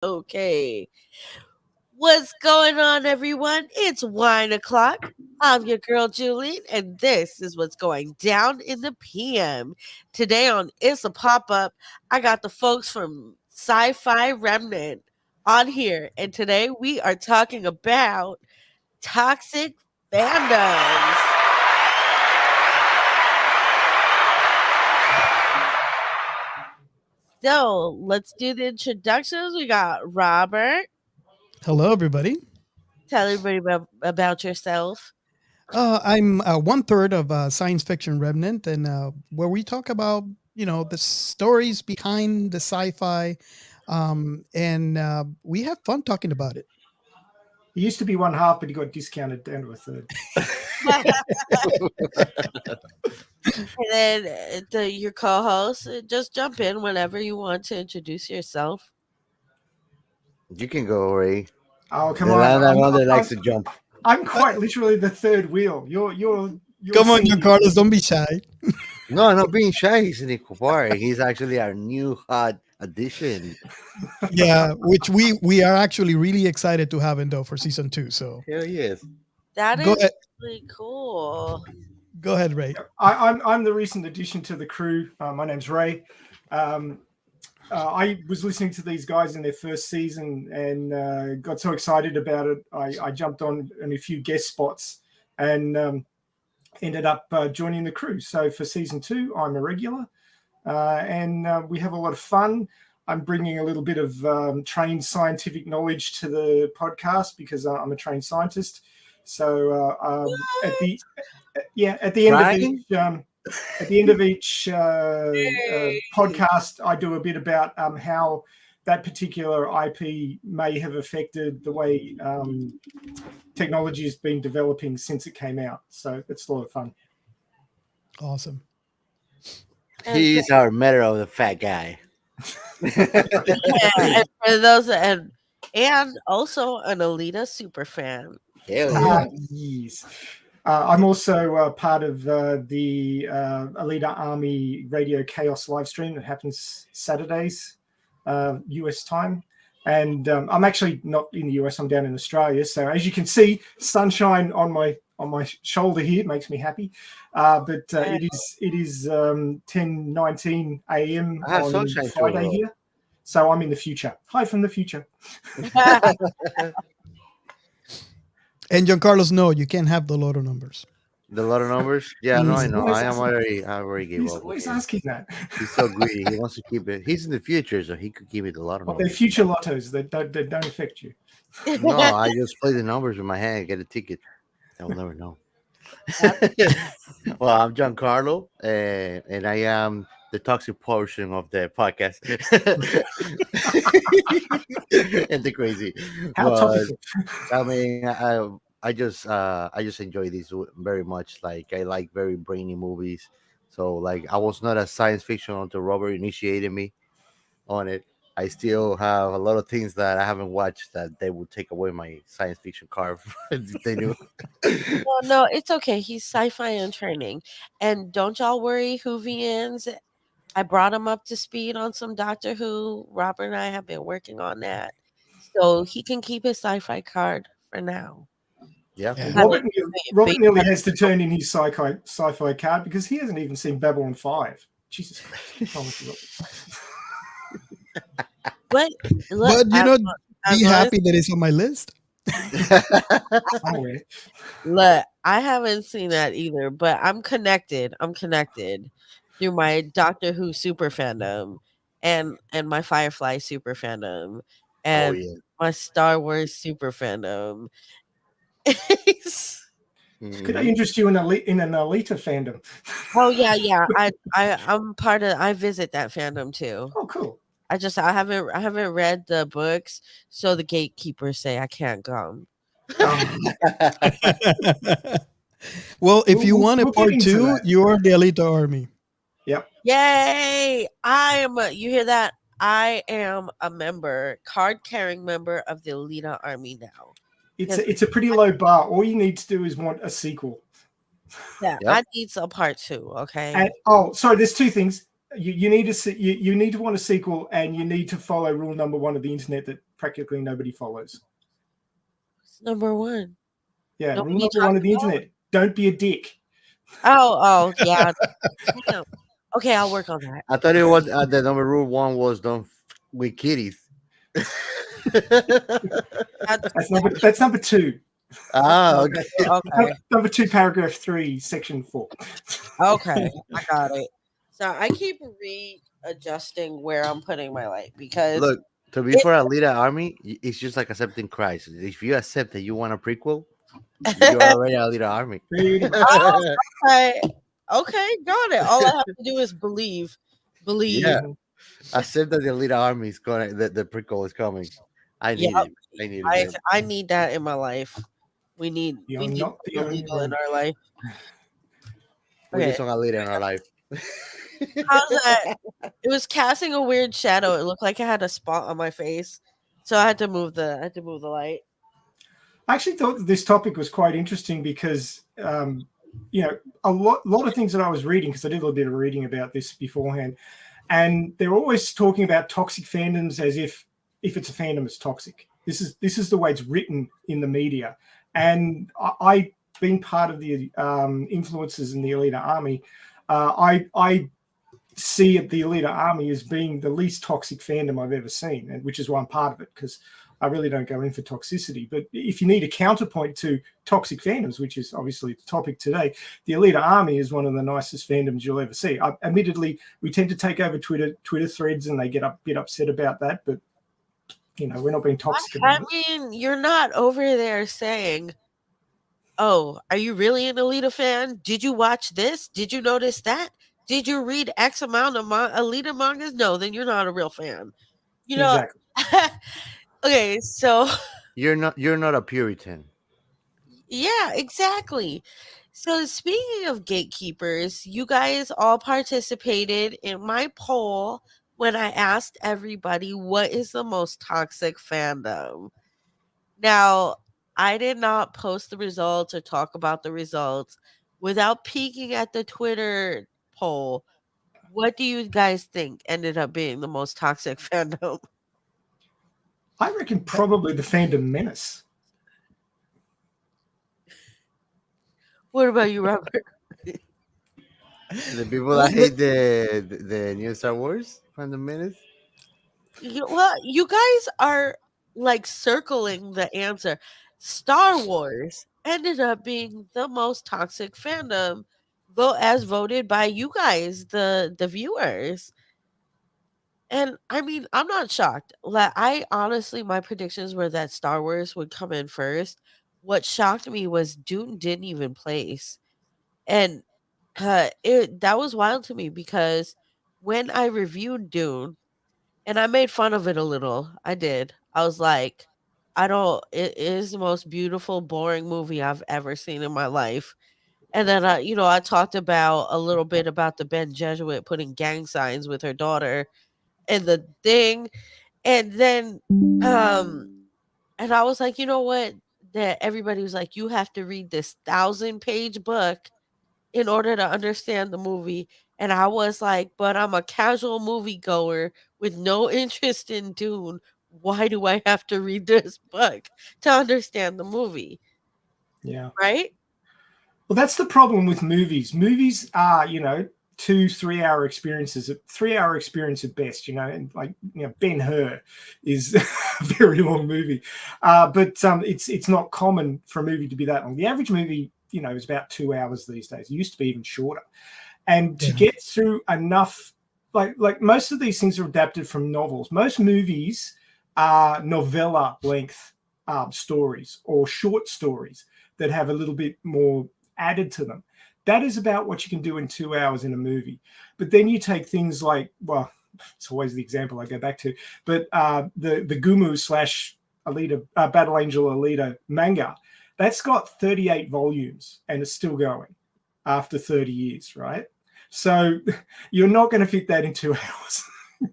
Okay. What's going on, everyone? It's wine o'clock. I'm your girl Juleen, and this is what's going down in the PM. Today on It's a Pop Up, I got the folks from Fi Remnant on here, and today we are talking about toxic fandoms. So let's do the introductions. We got Robert. Hello, everybody. Tell everybody about yourself. I'm one third of Science Fiction Remnant, and where we talk about the stories behind the sci-fi, and we have fun talking about it. He used to be one half, but he got discounted down to a third. And then your co-host, just jump in whenever you want to introduce yourself. You can go, Ray. Oh, come on! on! I'm that likes to jump. I'm quite literally the third wheel. You're Come on, Giancarlo, don't be shy. No, I'm not being shy. He's Nick Kupari. He's actually our new hot addition. Yeah, which we are actually really excited to have in though for season 2. So hell yes, that Go is ahead. really cool. Go ahead, Ray. I'm the recent addition to the crew. My name's Ray. I was listening to these guys in their first season and got so excited about it. I jumped on a few guest spots and ended up joining the crew. So for season 2, I'm a regular, and we have a lot of fun. I'm bringing a little bit of trained scientific knowledge to the podcast because I'm a trained scientist. So at the end of each podcast, I do a bit about how that particular IP may have affected the way technology has been developing since it came out. So it's a lot of fun. Awesome. He's our matter of the fat guy. And for those and also an Alita super fan. Yes. I'm also part of the Alita Army Radio Chaos live stream that happens Saturdays, US time. And I'm actually not in the US, I'm down in Australia. So as you can see, sunshine on my shoulder here makes me happy. But it is 10:19 a.m. on Friday here. So I'm in the future. Hi from the future. And Giancarlo's, no, you can't have the lotto numbers. The lotto numbers? Yeah, no, I know. I already gave up. He's always asking that. He's so greedy. He wants to keep it. He's in the future, so he could give me the lotto numbers. They're future lottos. They don't affect you. No, I just play the numbers with my hand, get a ticket. I'll never know. Well, I'm GianCarlo, and I am the toxic portion of the podcast. And the crazy. How toxic? I mean, I just enjoy these very much. Like I like very brainy movies. So like I was not a science fiction until Robert initiated me on it. I still have a lot of things that I haven't watched that they would take away my science fiction card if they knew. No, it's okay. He's sci-fi in training. And don't y'all worry, Whovians. I brought him up to speed on some Doctor Who. Robert and I have been working on that. So he can keep his sci-fi card for now. Yeah. Robert nearly has to turn in his sci-fi card because he hasn't even seen Babylon 5. Jesus Christ. But be happy that it's on my list. Look, I haven't seen that either, but I'm connected. Through my Doctor Who super fandom and my Firefly super fandom and my Star Wars super fandom. Could I interest you in an Alita fandom? Oh yeah. I'm part of. I visit that fandom too. Oh, cool. I haven't read the books, so the gatekeepers say I can't come. Well, if you want a part 2, you're the Alita Army. Yep. Yay! You hear that? I am a card-carrying member of the Alita Army now. It's a pretty low bar. All you need to do is want a sequel. Yeah, I need a part 2, okay? Sorry, there's 2 things. you need you need to want a sequel, and you need to follow rule number 1 of the internet that practically nobody follows. It's number 1. Yeah, rule Nobody number 1 talks of the about. internet: don't be a dick. Oh, yeah. Damn. Okay, I'll work on that. I thought it was the number rule 1 was don't with kitties. That's number 2. Okay. Okay. Number 2, paragraph 3, section 4. Okay, I got it. So I keep readjusting where I'm putting my light because Look, to be for Alita Army, it's just like accepting Christ. If you accept that you want a prequel, you are already Alita Army. okay, got it. All I have to do is believe. Yeah, accept that the Alita Army is going. The prequel is coming. I need Yep. it. I need it. I need that in my life. We need You're not the only illegal in one. our life. We Okay. need some Alita in our life. How's that? It was casting a weird shadow. It looked like it had a spot on my face, so I had to move the light. I actually thought that this topic was quite interesting because, you know, a lot of things that I was reading, because I did a little bit of reading about this beforehand, and they're always talking about toxic fandoms as if it's a fandom, it's toxic. This is the way it's written in the media, and I being part of the influencers in the Alita Army, I see the Alita Army as being the least toxic fandom I've ever seen, and which is why I'm part of it, because I really don't go in for toxicity. But if you need a counterpoint to toxic fandoms, which is obviously the topic today, the Alita Army is one of the nicest fandoms you'll ever see. Admittedly, we tend to take over Twitter threads, and they get a bit upset about that, but you know, we're not being toxic about it. I mean, you're not over there saying, "Oh, are you really an Alita fan? Did you watch this? Did you notice that? Did you read X amount of Alita mangas?" No, then you're not a real fan. You know. Exactly. Okay, so You're not a Puritan. yeah, exactly. So speaking of gatekeepers, you guys all participated in my poll when I asked everybody what is the most toxic fandom. Now, I did not post the results or talk about the results without peeking at the Twitter poll. What do you guys think ended up being the most toxic fandom? I reckon probably the Phantom Menace. What about you, Robert? The people that hate the new Star Wars Phantom Menace. Well, you guys are like circling the answer. Star Wars ended up being the most toxic fandom, as voted by you guys, the viewers. And I mean, I'm not shocked. Like, I honestly, my predictions were that Star Wars would come in first. What shocked me was Dune didn't even place, and that was wild to me because when I reviewed Dune, and I made fun of it a little. I did. I was like, it is the most beautiful, boring movie I've ever seen in my life. And then I talked about a little bit about the Ben Jesuit putting gang signs with her daughter and the thing. And then and I was like, you know what? That everybody was like, you have to read this 1,000-page book in order to understand the movie. And I was like, but I'm a casual moviegoer with no interest in Dune. Why do I have to read this book to understand the movie? Yeah. Right? Well, that's the problem with movies. Movies are, 2-3 hour experiences, 3 hour experience at best, and like, Ben-Hur is a very long movie. But it's not common for a movie to be that long. The average movie, is about 2 hours these days. It used to be even shorter. And to get through enough, like most of these things are adapted from novels. Most movies are novella length stories or short stories that have a little bit more added to them. That is about what you can do in 2 hours in a movie. But then you take things like, well, it's always the example I go back to, but the Gumu / Alita, Battle Angel Alita manga, that's got 38 volumes and it's still going after 30 years, right? So you're not going to fit that in 2 hours. You're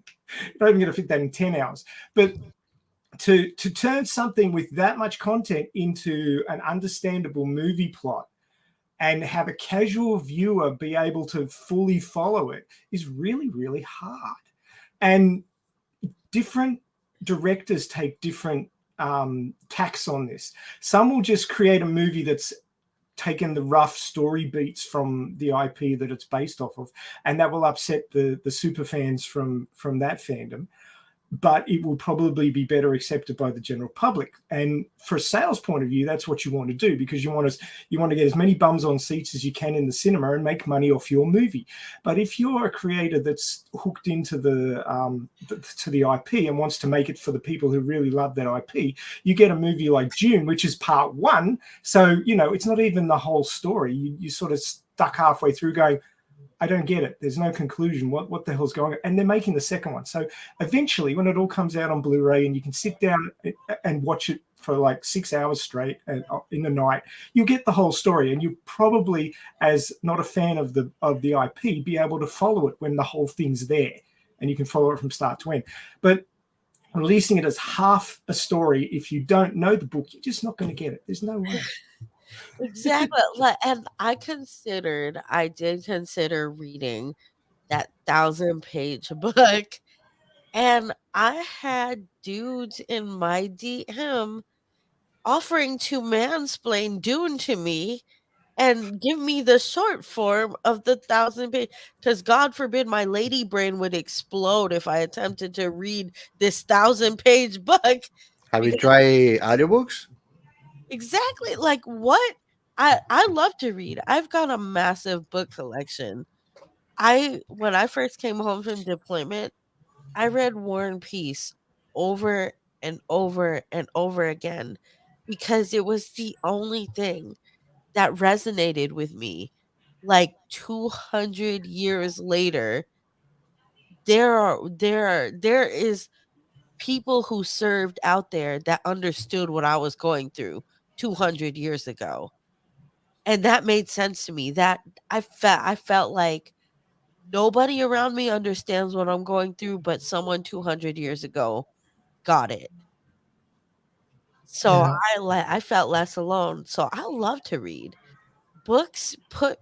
not even going to fit that in 10 hours. But to turn something with that much content into an understandable movie plot, and have a casual viewer be able to fully follow it is really, really hard. And different directors take different tacks on this. Some will just create a movie that's taken the rough story beats from the IP that it's based off of, and that will upset the super fans from that fandom. But it will probably be better accepted by the general public. And for a sales point of view, that's what you want to do, because you want to get as many bums on seats as you can in the cinema and make money off your movie. But if you're a creator that's hooked into the IP and wants to make it for the people who really love that IP, you get a movie like Dune, which is part one. So, it's not even the whole story. You sort of stuck halfway through going, I don't get it. There's no conclusion. What the hell's going on? And they're making the second one. So eventually, when it all comes out on Blu-ray and you can sit down and watch it for like 6 hours straight in the night, you'll get the whole story. And you probably, as not a fan of the IP, be able to follow it when the whole thing's there, and you can follow it from start to end. But releasing it as half a story, if you don't know the book, you're just not going to get it. There's no way. Exactly. And I did consider reading that 1,000-page book, and I had dudes in my DM offering to mansplain Dune to me and give me the short form of the 1,000-page, because God forbid my lady brain would explode if I attempted to read this 1,000-page book. Have you Because tried audiobooks? exactly, like, what? I love to read. I've got a massive book collection. When I first came home from deployment, I read War and Peace over and over and over again, because it was the only thing that resonated with me. Like 200 years later, there is people who served out there that understood what I was going through 200 years ago. And that made sense to me. That I felt like nobody around me understands what I'm going through, but someone 200 years ago got it. So Yeah. I felt less alone. So I love to read.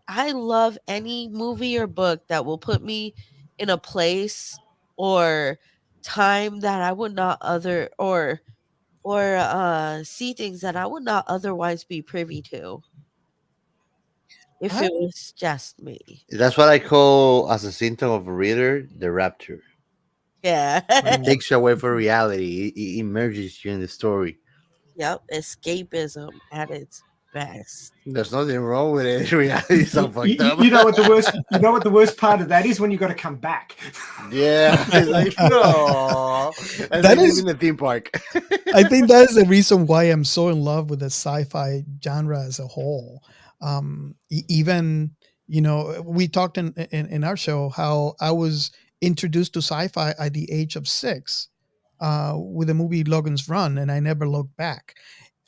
I love any movie or book that will put me in a place or time that I would not other or see things that I would not otherwise be privy to if I it was just me. That's what I call, as a symptom of a reader, the rapture. Yeah. It takes you away from reality. It immerses you in the story. Yep, escapism at its best. There's nothing wrong with it. Reality is so fucked up. You know what the worst part of that is? When you got to come back. Yeah, it's like, no. And That then live is, in the theme park. I think that is the reason why I'm so in love with the sci-fi genre as a whole. Even, we talked in our show how I was introduced to sci-fi at the age of 6 with the movie Logan's Run, and I never looked back.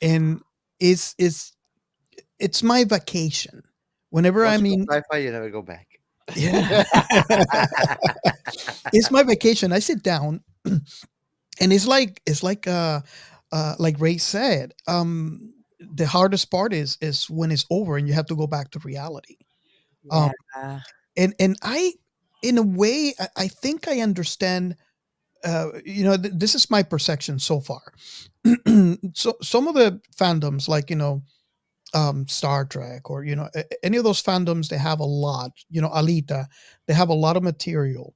And it's it's it's my vacation. Whenever Once I'm you in, go sci-fi, you never go back. yeah, it's my vacation. I sit down, and like Ray said, the hardest part is when it's over and you have to go back to reality. Um, Yeah. and I, in a way, I think I understand. This is my perception so far. So some of the fandoms, like Star Trek, or any of those fandoms, they have a lot. Alita, they have a lot of material.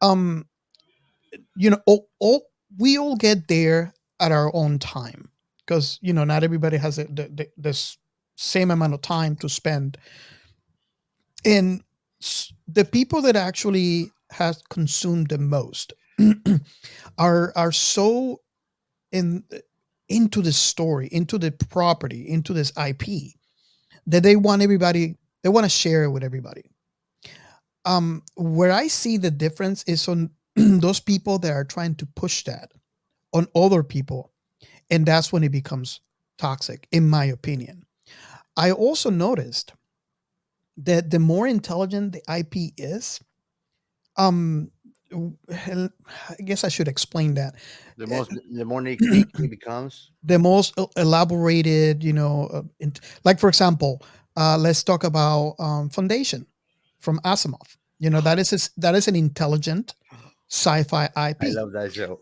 Um, we all get there at our own time, because not everybody has this same amount of time to spend. And the people that actually has consumed the most are so in into the story, into the property, into this IP, that they want to share it with everybody. Where I see the difference is on those people that are trying to push that on other people, and that's when it becomes toxic, in my opinion. I also noticed that the more intelligent the IP is, um I guess I should explain that. Uh, The more niche it becomes. The most elaborated, like for example, let's talk about Foundation from Asimov. That is an intelligent sci-fi I IP. love that show.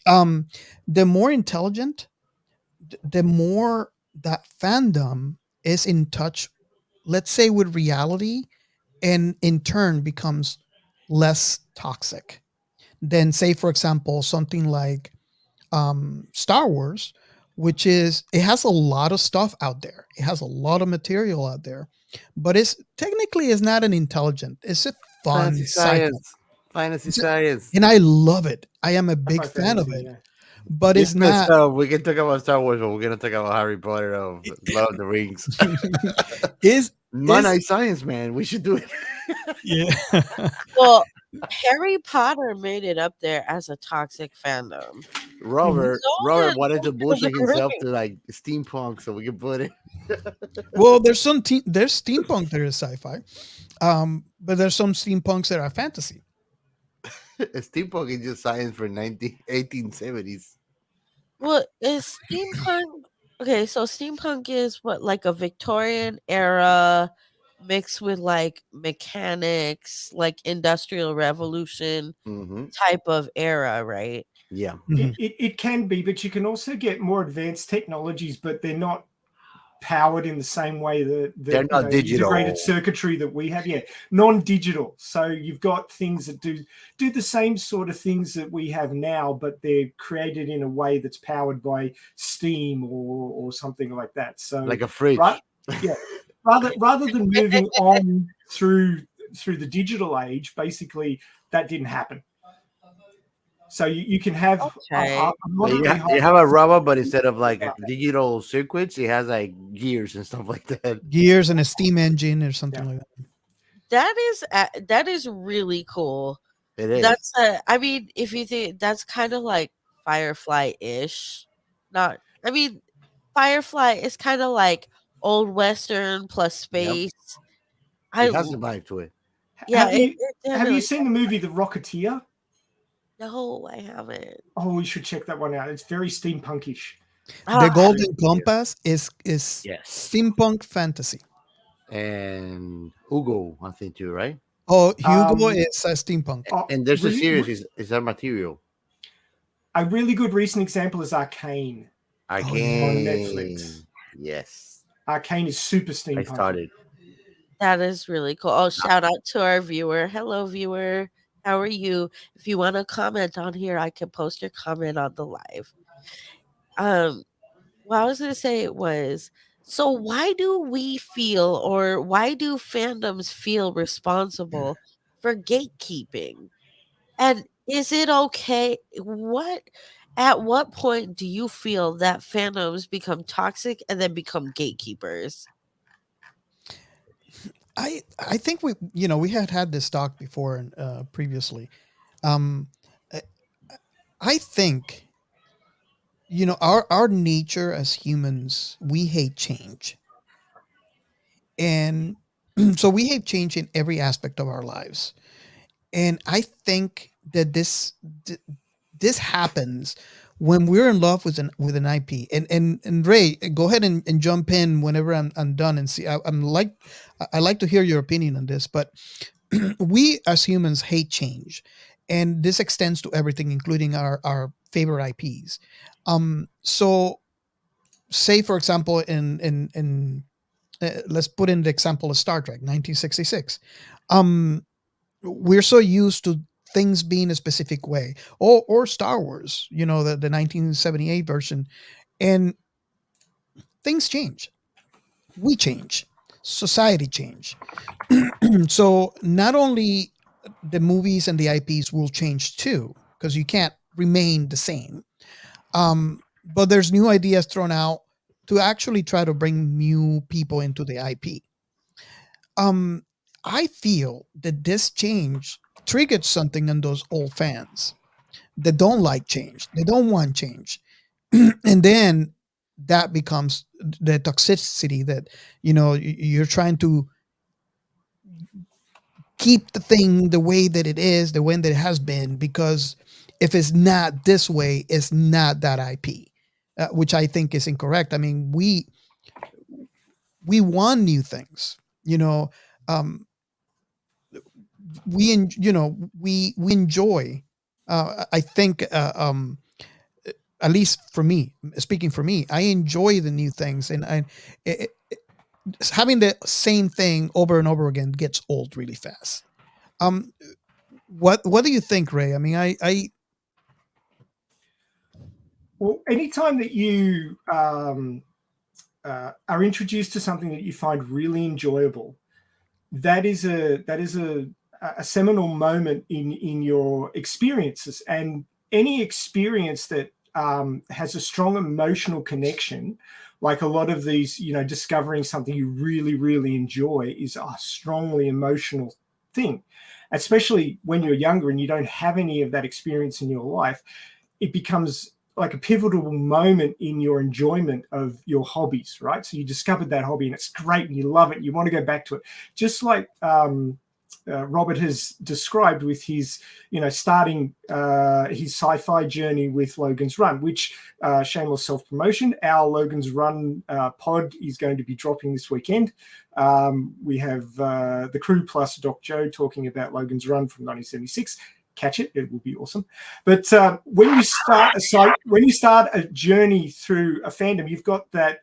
um, the more intelligent, the more that fandom is in touch, let's say, with reality, and in turn becomes less toxic than, say, for example, something like Star Wars, which is, it has a lot of stuff out there. It has a lot of material out there, but it's technically is not an intelligent. It's a fun Fantasy sci-fi. science. Fantasy It's a- science. and I love it. I am a big Sci-fi fan of fantasy, it, yeah. but It's it's messed not. up. We can talk about Star Wars, but we're gonna talk about Harry Potter of Lord of the Rings. is Man, science, man. We should do it. yeah. Well, Harry Potter made it up there as a toxic fandom. Robert So did wanted to Lord of bullshit the himself Rings. to like steampunk, so we can put it. Well, there's steampunk that is sci-fi, but there's some steampunks that are fantasy. Steampunk is just science for 1870s. Well, is steampunk okay? So steampunk is what, like a Victorian era mixed with like mechanics, like industrial revolution Mm-hmm. type of era, right? Yeah, Mhm. It can be, but you can also get more advanced technologies, but they're not powered in the same way they're that not integrated digital. circuitry that we have. Yeah, non-digital. So you've got things that do the same sort of things that we have now, but they're created in a way that's powered by steam or something like that. So Like a fridge. right, yeah. Rather than moving on through the digital age, basically that didn't happen. So you can have Okay. a But moderately high you have a robot, but instead of like like that. digital circuits, it has like gears and stuff like that. Gears and a steam engine or something Yeah. like that. That is really cool. It is. That's I mean, if you think that's kind of like Firefly-ish. Not I mean, Firefly is kind of like old western plus Yep. space. It I has a vibe to it. yeah, it Have you definitely seen the movie The Rocketeer? no, I haven't. Oh, you should check that one out. It's very steampunkish. The Ah, Golden Compass is Yes. steampunk fantasy. And Hugo, I think too, right? Oh, Hugo Um, is steampunk. And there's a re- series re- is that material. a really good recent example is Arcane Oh yeah. on Arcane. Netflix. Yes. Arcane is super I steampunky. started. that is really cool. Oh, shout out to our viewer. Hello, viewer. How are you? If you want to comment on here, I can post your comment on the live. What I was gonna say was, so why do we feel, or why do fandoms feel responsible for gatekeeping? And is it okay? At what point do you feel that fandoms become toxic and then become gatekeepers? I think we had this talk before previously. Um, I I think our nature as humans, we hate change, and so we hate change in every aspect of our lives. And I think that this happens when we're in love with an IP. And Ray, go ahead and jump in whenever I'm done and see. I like to hear your opinion on this, but we as humans hate change, and this extends to everything, including our favorite IPs. So say for example, in let's put in the example of Star Trek 1966. Um, we're so used to things being a specific way, or Star Wars, the 1978 version, and things change. We change, society change. So not only the movies and the IPs will change too, because you can't remain the same. But there's new ideas thrown out to actually try to bring new people into the IP. um I feel that this change triggered something in those old fans that don't like change, they don't want change. And then that becomes the toxicity that you're trying to keep the thing the way that it is, the way that it has been, because if it's not this way, it's not that IP, which I think is incorrect. I mean, we want new things, you know. Um, we enjoy. I think at least for me, speaking for me, I enjoy the new things, and having the same thing over and over again gets old really fast. Um, what do you think, Ray? I mean, I Well, anytime that you are introduced to something that you find really enjoyable, that is a seminal moment in your experiences. And any experience that has a strong emotional connection, like a lot of these, discovering something you really, really enjoy, is a strongly emotional thing. Especially when you're younger and you don't have any of that experience in your life, it becomes like a pivotal moment in your enjoyment of your hobbies, right? So you discovered that hobby and it's great and you love it and you want to go back to it. Just like Robert has described with his, starting his sci-fi journey with Logan's Run, which shameless self-promotion, our Logan's Run pod is going to be dropping this weekend. We have the crew plus Doc Joe talking about Logan's Run from 1976. Catch it will be awesome. But when you start a journey through a fandom, you've got that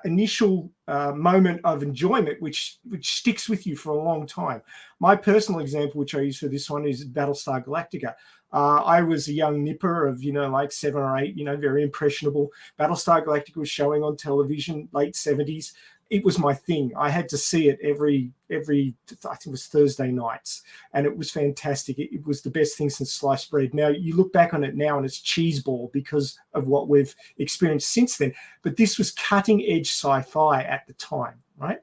initial moment of enjoyment which sticks with you for a long time. My personal example, which I use for this one, is Battlestar Galactica. I was a young nipper of like 7 or 8, very impressionable. Battlestar Galactica was showing on television late 70s. It was my thing. I had to see it every I think it was Thursday nights, and it was fantastic. It was the best thing since sliced bread. Now you look back on it now and it's cheeseball because of what we've experienced since then. But this was cutting edge sci-fi at the time, right?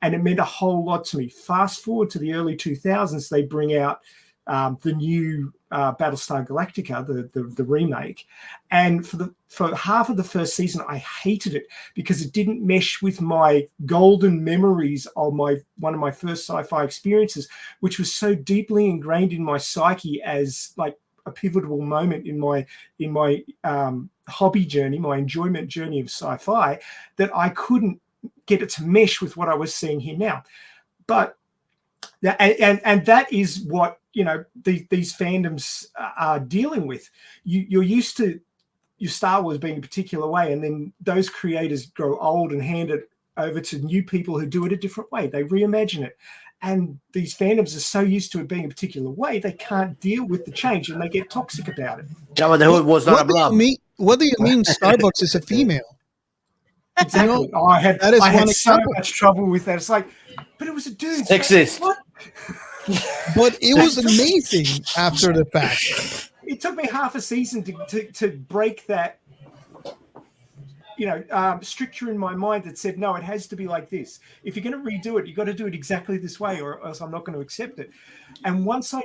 And it meant a whole lot to me. Fast forward to the early 2000s, they bring out the new Battlestar Galactica, the remake, and for half of the first season, I hated it because it didn't mesh with my golden memories of one of my first sci-fi experiences, which was so deeply ingrained in my psyche as like a pivotal moment in my hobby journey, my enjoyment journey of sci-fi, that I couldn't get it to mesh with what I was seeing here now. But and that is what these fandoms are dealing with. You're used to your Star Wars being a particular way, and then those creators grow old and hand it over to new people who do it a different way. They reimagine it, and these fandoms are so used to it being a particular way they can't deal with the change, and they get toxic about it. Jabba the Hutt was not a blob. What do you mean Starbucks is a female? Exactly. I had so much trouble with that. It's like, but it was a dude. Sexist. What? But it was amazing after the fact. It took me half a season to break that, stricture in my mind that said, no, it has to be like this. If you're going to redo it, you've got to do it exactly this way, or else I'm not going to accept it. And once I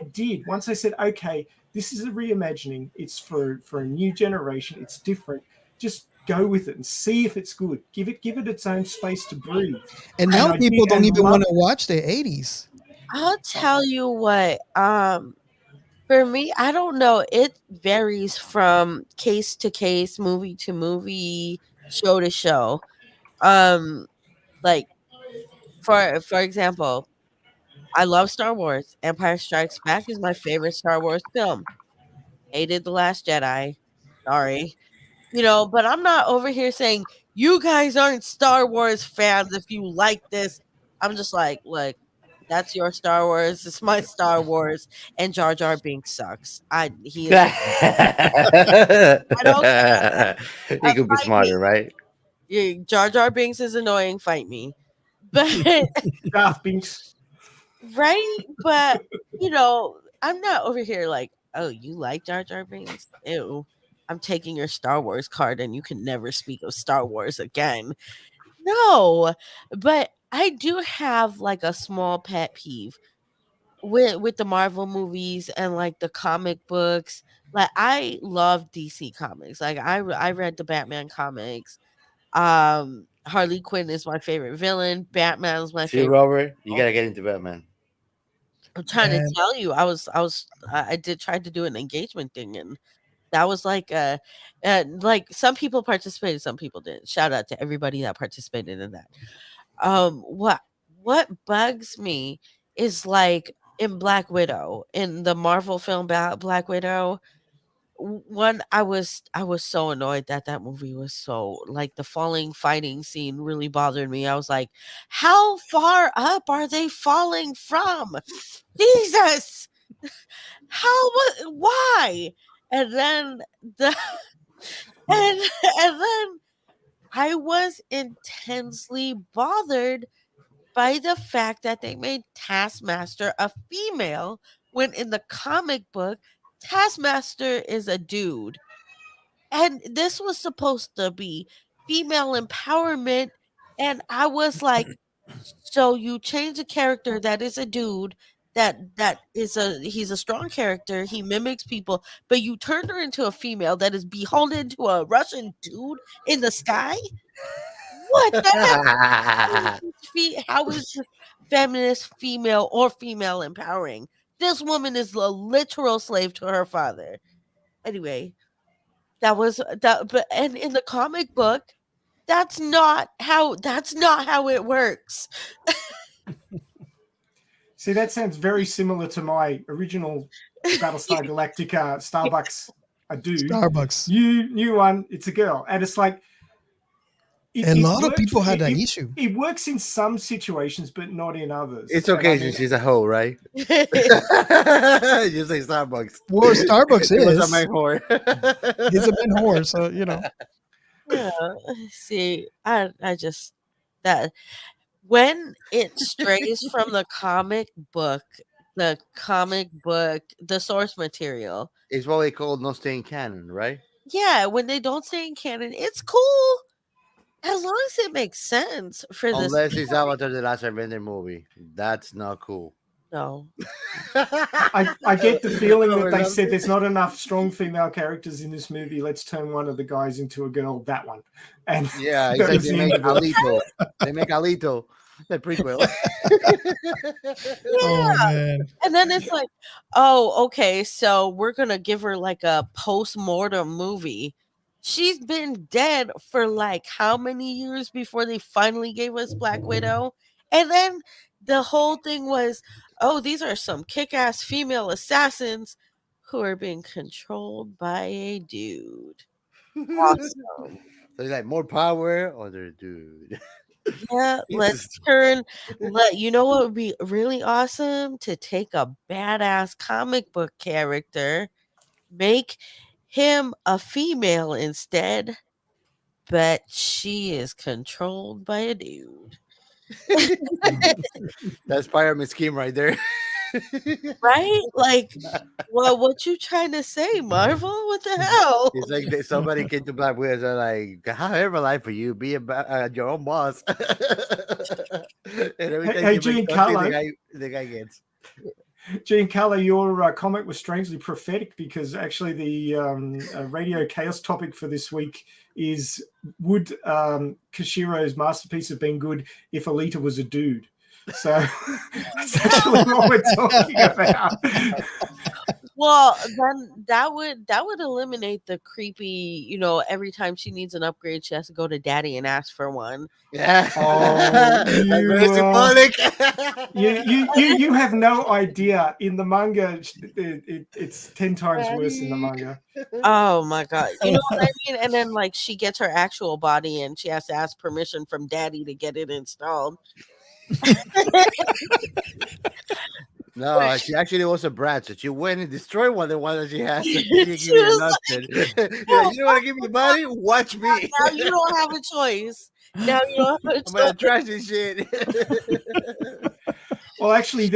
said, okay, this is a reimagining. It's for a new generation. It's different. Just go with it and see if it's good. Give it its own space to breathe. And now people don't even want to watch the 80s. I'll tell you what, for me, I don't know. It varies from case to case, movie to movie, show to show. Like for example, I love Star Wars. Empire Strikes Back is my favorite Star Wars film. Hated The Last Jedi. Sorry. But I'm not over here saying you guys aren't Star Wars fans if you like this. I'm just like, look, that's your Star Wars. It's my Star Wars, and Jar Jar Binks sucks. He is. I don't care. He could be smarter, right? Yeah, Jar Jar Binks is annoying. Fight me, but Darth Binks, right? But I'm not over here like, oh, you like Jar Jar Binks? Ew. I'm taking your Star Wars card, and you can never speak of Star Wars again. No, but I do have like a small pet peeve with the Marvel movies and like the comic books. Like I love DC comics. Like I read the Batman comics. Harley Quinn is my favorite villain. Batman is my See, favorite. Robert, you gotta get into Batman. I'm trying to And tell you, I did try to do an engagement thing, and that was like some people participated, some people didn't. Shout out to everybody that participated in that. What bugs me is like in Black Widow, in the Marvel film Black Widow. One, I was so annoyed that that movie was so like the falling fighting scene really bothered me. I was like, how far up are they falling from? Jesus, why? And then the and and then I was intensely bothered by the fact that they made Taskmaster a female when in the comic book Taskmaster is a dude. And this was supposed to be female empowerment, and I was like, so you change a character that is a dude, he's a strong character, he mimics people, but you turned her into a female that is beholden to a Russian dude in the sky? What the heck? How is this feminist female or female empowering? This woman is a literal slave to her father. Anyway, that was that, but and in the comic book, that's not how it works. See, that sounds very similar to my original Battlestar Galactica Starbucks, a dude. Starbucks. New one, it's a girl. And it's like, A lot of people had that issue. It works in some situations, but not in others. It's okay And I mean, since she's a hoe, right? You say Starbucks. Well, Starbucks It was is. a main whore. He's a man whore, so Yeah, see, I just that when it strays from the the source material. It's what they call not staying canon, right? Yeah, when they don't stay in canon, it's cool as long as it makes sense for this. Unless it's Avatar: The Last Airbender movie, that's not cool. No, I get the feeling that they said there's not enough strong female characters in this movie. Let's turn one of the guys into a girl. That one, and Yeah, that it's was like the they end make of it. Alito. They make Alito the prequel. Oh yeah, man. and then it's like, oh, okay, so we're gonna give her like a post-mortem movie. She's been dead for like how many years before they finally gave us Black Widow? And then the whole thing was, oh, these are some kick-ass female assassins who are being controlled by a dude. Awesome. So it's like more power, other dude. Yeah, you know what would be really awesome? To take a badass comic book character, make him a female instead, but she is controlled by a dude. That's pyramid scheme right there. Right? Like, well, what you trying to say, Marvel? What the hell? It's like somebody came to Black Widow and they're like, however life for you, be your own boss. And every time Hey, you make something, GianCarlo. the guy gets. GianCarlo, your comment was strangely prophetic because actually the radio chaos topic for this week is: would Kashiro's masterpiece have been good if Alita was a dude? So that's actually what we're talking about. Well, then that would eliminate the creepy, every time she needs an upgrade, she has to go to daddy and ask for one. Yeah. Oh, That's very symbolic. you have no idea. In the manga, it's 10 times worse in the manga. Oh my god. You know what I mean? And then like she gets her actual body and she has to ask permission from daddy to get it installed. No, she actually was a brat, so she went and destroyed one that she has. She She was like, you don't want to give me the body? Watch me. Now you don't have a choice. Now you don't have a I'm gonna choice. trash this shit. Well, actually,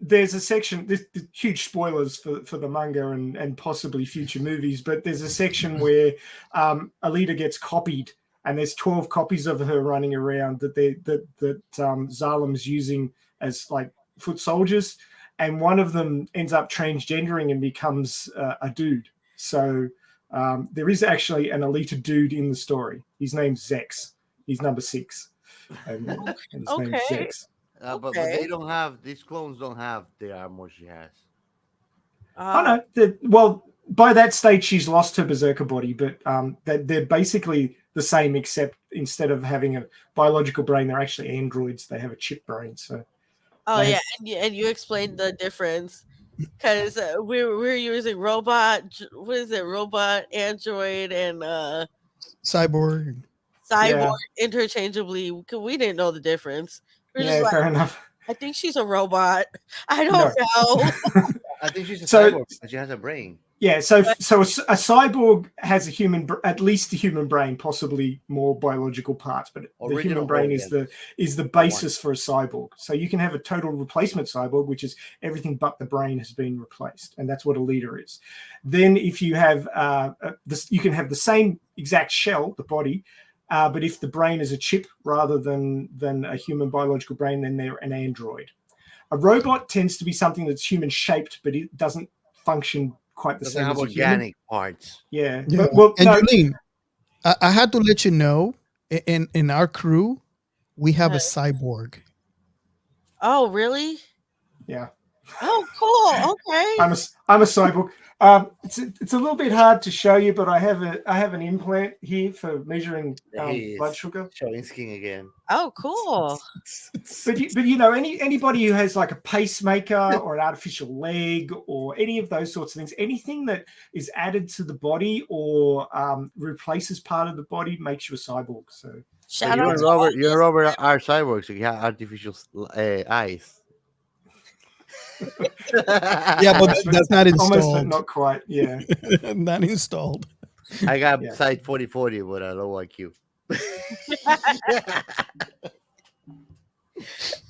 there's a section. There's huge spoilers for the manga and possibly future movies, but there's a section where Alita gets copied, and there's 12 copies of her running around that Zalem's using as like foot soldiers, and one of them ends up transgendering and becomes a dude. So there is actually an Alita dude in the story. His name's Zex. He's number 6. And his name's Okay. Zex. But Okay. they don't have these clones. Don't have the armor she has. Oh Oh, no, well, by that stage she's lost her berserker body, but they're basically the same, except instead of having a biological brain, they're actually androids. They have a chip brain, so oh they yeah, have. and you explained the difference because we're using what is it, robot, android, and Cyborg. cyborg Yeah, interchangeably. 'Cause we didn't know the difference. We're just yeah, like, fair enough. I think she's a robot. I don't No, know. I think she's a so cyborg because she has a brain. yeah, so a cyborg has a at least a human brain, possibly more biological parts, but the human Original brain Hogan, is the the one. basis for a cyborg. So you can have a total replacement cyborg, which is everything but the brain has been replaced, and that's what a leader is. Then if you have this, you can have the same exact shell, the body. But if the brain is a chip rather than a human biological brain, then they're an android. A robot tends to be something that's human shaped, but it doesn't function quite the Doesn't same have as a human. organic parts. Yeah, Yeah. but well, And no, Julene, I had to let you know, in our crew, we have a Uh, cyborg. oh, really? yeah, Oh, cool. Okay. I'm a cyborg. It's a little bit hard to show you, but I have an implant here for measuring He blood is sugar. showing skin again. Oh, cool. But you know, anybody who has like a pacemaker or an artificial leg or any of those sorts of things, anything that is added to the body or replaces part of the body makes you a cyborg. So But Shout out to all You and this. Robert are cyborgs. So you have artificial eyes. Yeah, but almost, that's not almost, but installed. not quite. Yeah, Not installed. I got yeah. side 40/40, but a low IQ.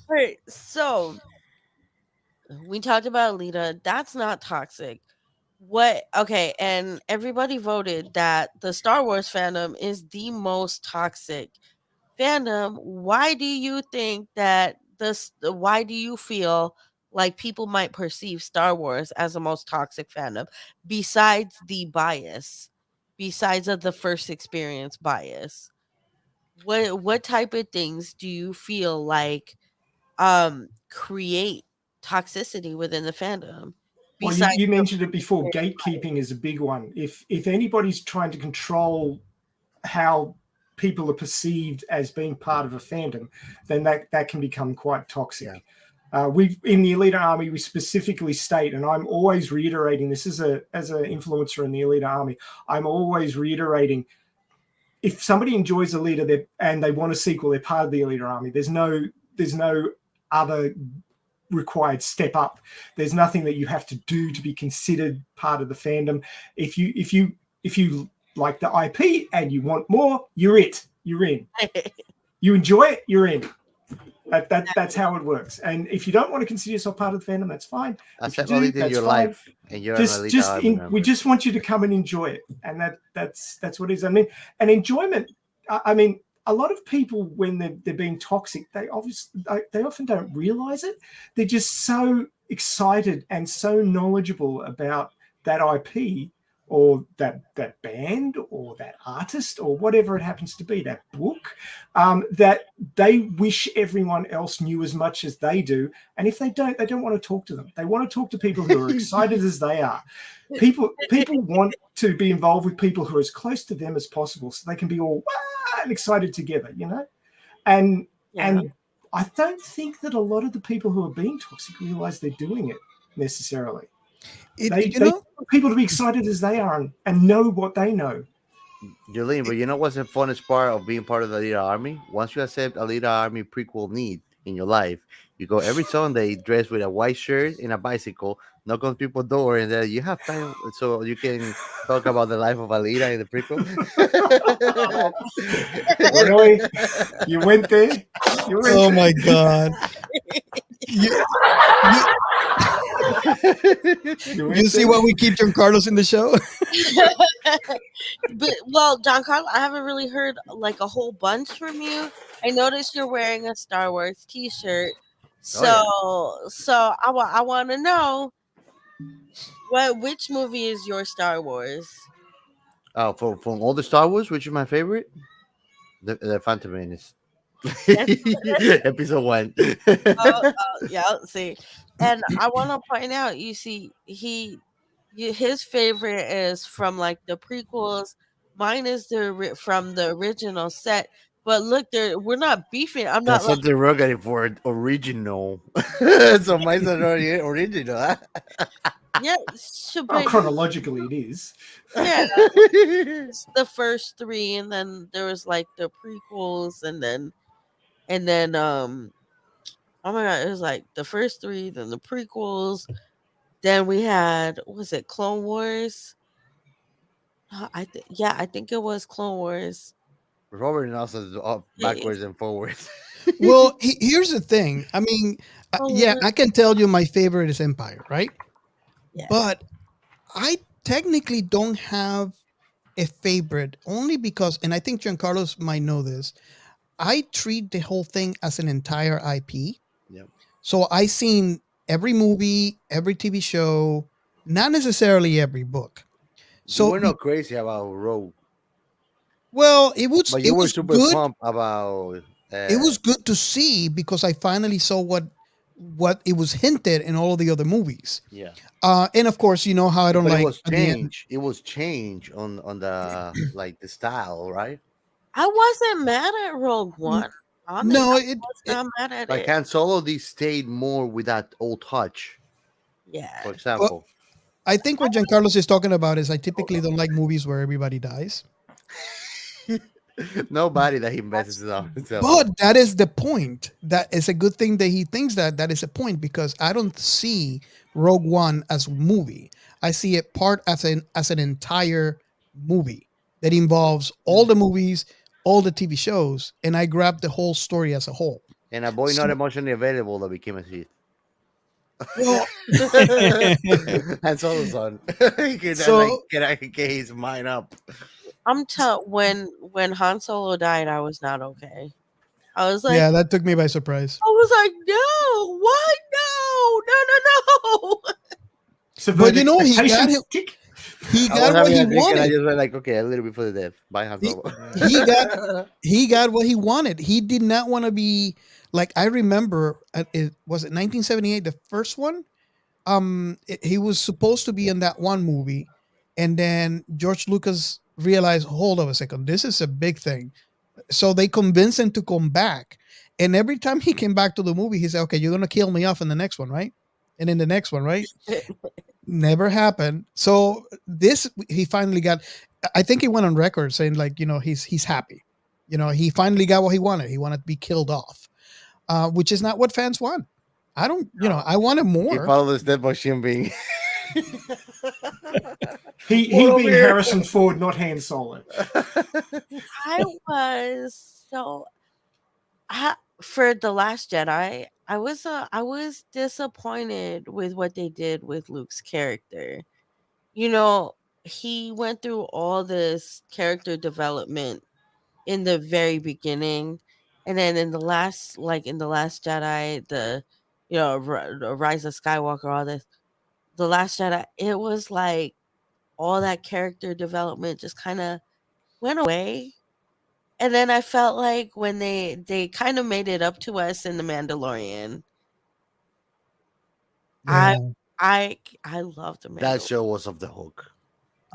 Right. So we talked about Alita. That's not toxic. What? Okay. And everybody voted that the Star Wars fandom is the most toxic fandom. Why do you think that why do you feel like people might perceive Star Wars as the most toxic fandom besides the bias, besides of the first experience bias? What type of things do you feel like create toxicity within the fandom Well, besides you the mentioned it first before. experience? Gatekeeping is a big one. If anybody's trying to control how people are perceived as being part of a fandom, then that can become quite Yeah. toxic. We've in the Elite Army, we specifically state, and I'm always reiterating this as an influencer in the Elite Army. I'm always reiterating, if somebody enjoys Elite and they want a sequel, they're part of the Elite Army. There's no other required step up. There's nothing that you have to do to be considered part of the fandom. If you like the IP and you want more, you're in. You enjoy it, you're in. That's how it works. And if you don't want to consider yourself part of the fandom, that's fine. If you Accept do, Elite in that's your fine. life, and you're an Elite Army We member. just want you to come and enjoy it, and that's what it is. I mean, and enjoyment. I mean, a lot of people, when they're being toxic, they often don't realize it. They're just so excited and so knowledgeable about that IP or that band or that artist or whatever it happens to be, that book, that they wish everyone else knew as much as they do. And if they don't want to talk to them. They want to talk to people who are excited as they are. People want to be involved with people who are as close to them as possible, so they can be all and excited together, you know. And Yeah. and I don't think that a lot of the people who are being toxic realize they're doing it necessarily. They want people to be excited as they are and know what they know. Jolene, but you know what's the funnest part of being part of the Elite Army? Once you accept Elite Army prequel need in your life, you go every Sunday dressed with a white shirt and a bicycle, knock on people's door, and then you have time so you can talk about the life of Alita in the prequel. Really? You went there? Oh my god. You, you, you see why we keep GianCarlos in the show? But well, GianCarlo, I haven't really heard like a whole bunch from you. I noticed you're wearing a Star Wars T-shirt, so Oh, I want to know which movie is your Star Wars? Oh, from all the Star Wars, which is my favorite? The Phantom Menace. And Episode one. yeah, see, and I want to point out, you see, his favorite is from like the prequels. Mine is from the original set. But look, we're not beefing. I'm not That's like, what the derogatory for original. So mine's not original. Huh? yeah, Well, but chronologically, it is. yeah, it's the first three, and then there was like the prequels, and then oh my god, it was like the first three, then the prequels, then we had, what was it, Clone Wars? Yeah, I think it was Clone Wars. Robert and also up Yeah, backwards and forwards. Well, here's the thing. I mean, Clone yeah, Wars. I can tell you my favorite is Empire, right? Yeah, But I technically don't have a favorite only because, and I think Giancarlos might know this, I treat the whole thing as an entire IP. Yep. So I seen every movie, every TV show, not necessarily every book. You So were not crazy about Rogue, well, it was but it you were was super good. pumped about. It was good to see because I finally saw what it was hinted in all of the other movies. Yeah, And of course, you know how I don't but it like was at the end. change. It was change on the like the style, right? I wasn't mad at Rogue N- One. Honest, No, I it, was it not mad at Like it. Han Solo, they stayed more with that old touch. Yeah. For well, example, I think what Giancarlos is talking about is I typically don't like movies where everybody dies. nobody that he messes up himself up. But that is the point. That is a good thing that he thinks that is a point because I don't see Rogue One as a movie. I see it part as an entire movie that involves all the movies, all the TV shows, and I grab the whole story as a whole. And a boy So, not emotionally available that became a Sith. well, Han Solo's son. He could like so get his mind up. When Han Solo died, I was not okay. I was like, yeah, that took me by surprise. no, why no, no, no, no. But Subvert you know, expectations. Tick. he I was got what having he a drink and I wanted. just went like, okay, a little bit for the death. Bye, Han He, Solo. he got he got what he wanted. He did not want to be like I remember it was it 1978 the first one. He was supposed to be in that one movie, and then George Lucas realized, hold on a second, this is a big thing. So they convinced him to come back, and every time he came back to the movie, he said, "Okay, you're gonna kill me off in the next one, right?" And in the next one, right? Never happened. So this he finally got. I think he went on record saying like, he's happy. He finally got what he wanted. He wanted to be killed off, which is not what fans want. I don't. I wanted He more. followed the step of Shin being. He Over being here. Harrison Ford, not Han Solo. I was so for the Last Jedi. I was disappointed with what they did with Luke's character. You know, he went through all this character development in the very beginning, and then in the Last Jedi, the Rise of Skywalker, all this, the Last Jedi, it was like all that character development just kind of went away. And then I felt like when they kind of made it up to us in the Mandalorian. I Yeah, I love the That Mandalorian. show was off the hook.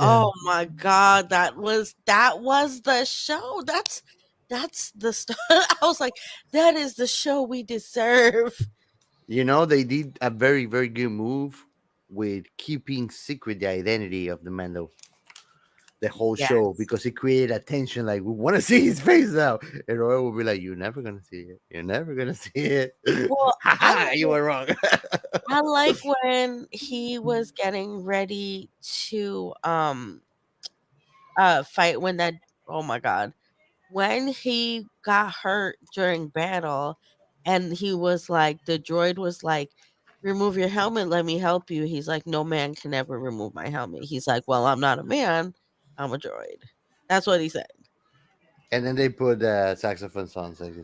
yeah. Oh my god, that was the show. That's the I was like, that is the show we deserve. They did a very, very good move with keeping secret the identity of the Mando the whole Yeah. show because it created a tension. Like we want to see his face now, and Roy will be like, "You're never gonna see it. You're never gonna see it." Well, Ha! You were wrong. I like when he was getting ready to fight when that oh my god. When he got hurt during battle and he was like the droid was like, remove your helmet, let me help you. He's like, no man can ever remove my helmet. He's like, well, I'm not a man, I'm a droid. That's what he said. And then they put saxophone songs like.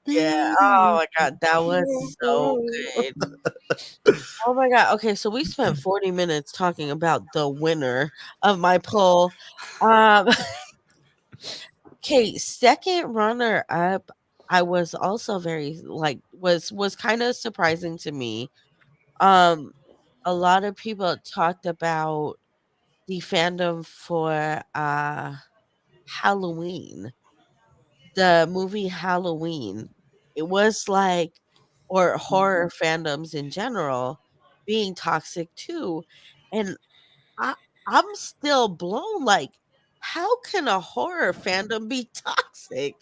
Yeah. Oh my god, that was so good. Oh my god. Okay, so we spent 40 minutes talking about the winner of my poll. Um Okay, second runner up, I was also very like was kind of surprising to me. Um, a lot of people talked about the fandom for Halloween, the movie Halloween. It was like, or horror fandoms in general being toxic too. And I I'm still blown, like, how can a horror fandom be toxic?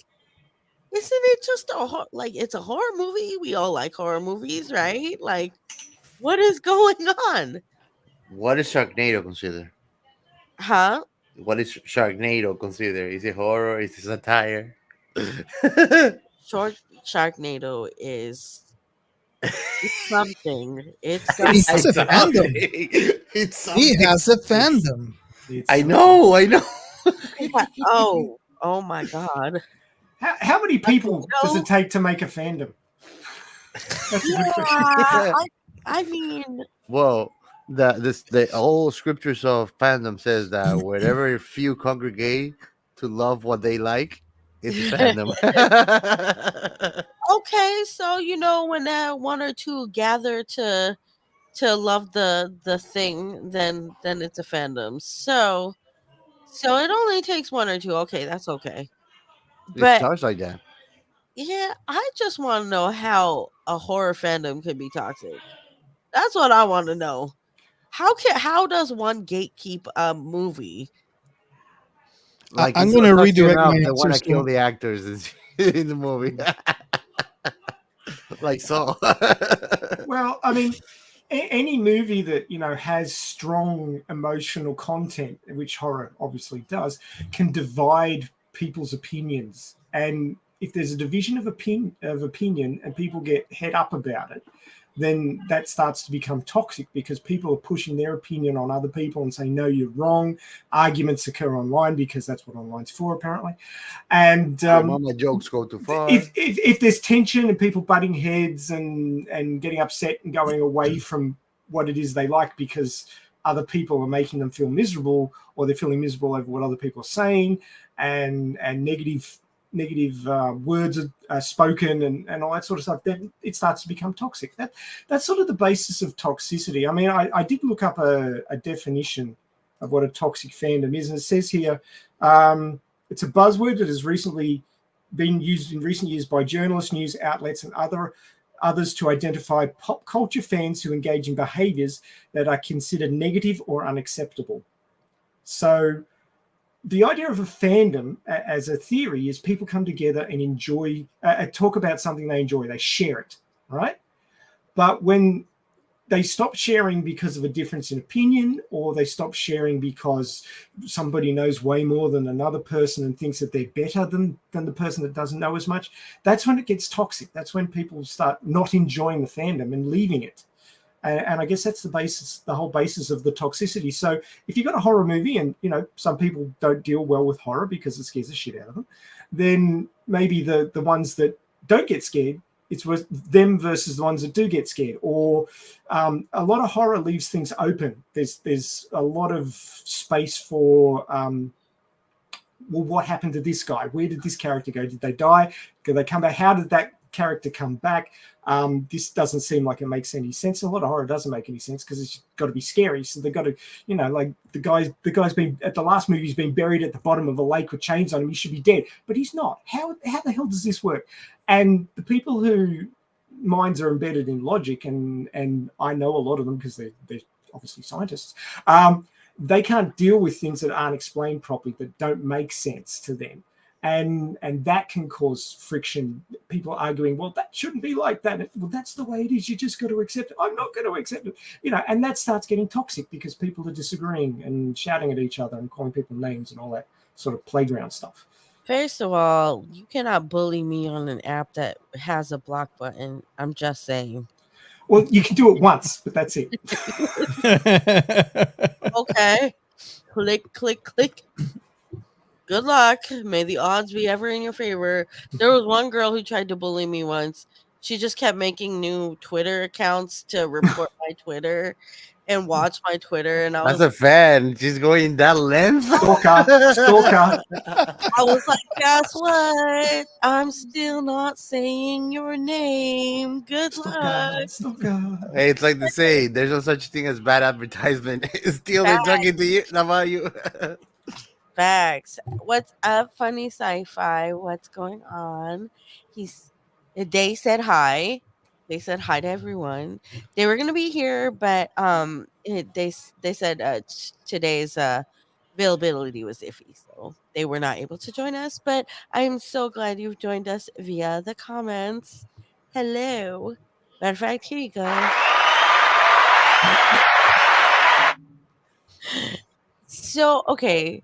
Isn't it just like, it's a horror movie? We all like horror movies, right? Like, what is going on? What is Sharknado considered? Huh? What is Sharknado considered? Is it horror? Is it satire? Short Sharknado is it's something. It's He something. has a It's something. fandom. It's He something. has a It's, fandom. it's I know. I know. Yeah, oh my god. how many You people does know, it take to make a fandom? That's a good question. yeah, I mean, Well, the old scriptures of fandom says that wherever few congregate to love what they like, it's a fandom. okay, so when that one or two gather to love the thing, then it's a fandom. So it only takes one or two. Okay, that's okay. It But starts like that. yeah, I just want to know how a horror fandom can be toxic. That's what I want to know. How does one gatekeep a movie? Like I'm it's going so to touchy redirect my enough they want answer. to kill So, the actors in the movie, like so. Well, I mean, any movie that has strong emotional content, which horror obviously does, can divide people's opinions. And if there's a division of opinion and people get head up about it, then that starts to become toxic because people are pushing their opinion on other people and saying, no, you're wrong. Arguments occur online because that's what online's for, apparently. And Mama jokes go too far. if there's tension and people butting heads and getting upset and going away from what it is they like because other people are making them feel miserable, or they're feeling miserable over what other people are saying, and negative words are spoken and all that sort of stuff, then it starts to become toxic. That's sort of the basis of toxicity. I mean, I did look up a definition of what a toxic fandom is, and it says here, it's a buzzword that has recently been used in recent years by journalists, news outlets, and others to identify pop culture fans who engage in behaviors that are considered negative or unacceptable. So the idea of a fandom as a theory is people come together and enjoy, talk about something they enjoy, they share it, right? But when they stop sharing because of a difference in opinion, or they stop sharing because somebody knows way more than another person and thinks that they're better than the person that doesn't know as much, that's when it gets toxic. That's when people start not enjoying the fandom and leaving it. And I guess that's the whole basis of the toxicity. So if you've got a horror movie and, some people don't deal well with horror because it scares the shit out of them, then maybe the ones that don't get scared, it's them versus the ones that do get scared. Or a lot of horror leaves things open. There's a lot of space for, well, what happened to this guy? Where did this character go? Did they die? Did they come back? How did that character come back? This doesn't seem like it makes any sense. A lot of horror doesn't make any sense because it's got to be scary. So they've got to, like the guy's been at the last movie, he's been buried at the bottom of a lake with chains on him. He should be dead, but he's not. How the hell does this work? And the people who minds are embedded in logic, and I know a lot of them because they're obviously scientists. They can't deal with things that aren't explained properly, that don't make sense to them. And that can cause friction. People arguing, well, that shouldn't be like that. Well, that's the way it is. You just got to accept it. I'm not going to accept it. And that starts getting toxic because people are disagreeing and shouting at each other and calling people names and all that sort of playground stuff. First of all, you cannot bully me on an app that has a block button. I'm just saying. Well, you can do it once, but that's it. Okay. Click, click, click. Good luck. May the odds be ever in your favor. There was one girl who tried to bully me once. She just kept making new Twitter accounts to report my Twitter. and watch my Twitter, and As a fan, she's going that length. Stalker. I was like, guess what? I'm still not saying your name. Good luck. Stalker. Hey, it's like they say, there's no such thing as bad advertisement. Still, they're talking to you about you. Facts. What's up, funny sci-fi? What's going on? He's they said hi. They said hi to everyone. They were gonna be here, but they said today's availability was iffy, so they were not able to join us. But I'm so glad you've joined us via the comments. Hello. Matter of fact, here you go. So okay,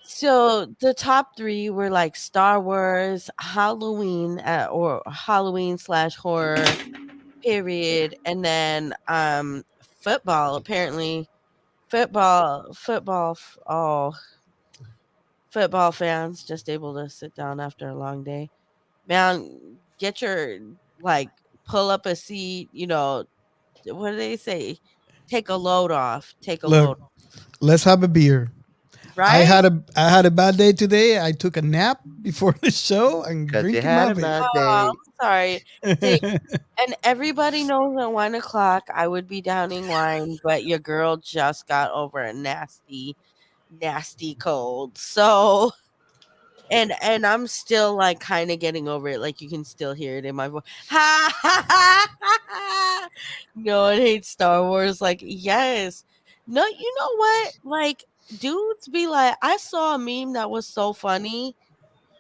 so the top 3 were like Star Wars, Halloween, or Halloween slash horror, period, and then football. Apparently, football. Football fans just able to sit down after a long day. Man, get your like pull up a seat. What do they say? Take a load off. Take a load, Look, let's have a beer. right? I had a bad day today. I took a nap before the show and Because you drinking my had a beer. bad Oh, day. I'm sorry. See, and everybody knows at 1 o'clock I would be downing wine, but your girl just got over a nasty, nasty cold. So, and I'm still like kind of getting over it. Like you can still hear it in my voice. Ha ha ha ha ha. No one hates Star Wars. Like, yes. No, you know what? Like, dudes be like, I saw a meme that was so funny,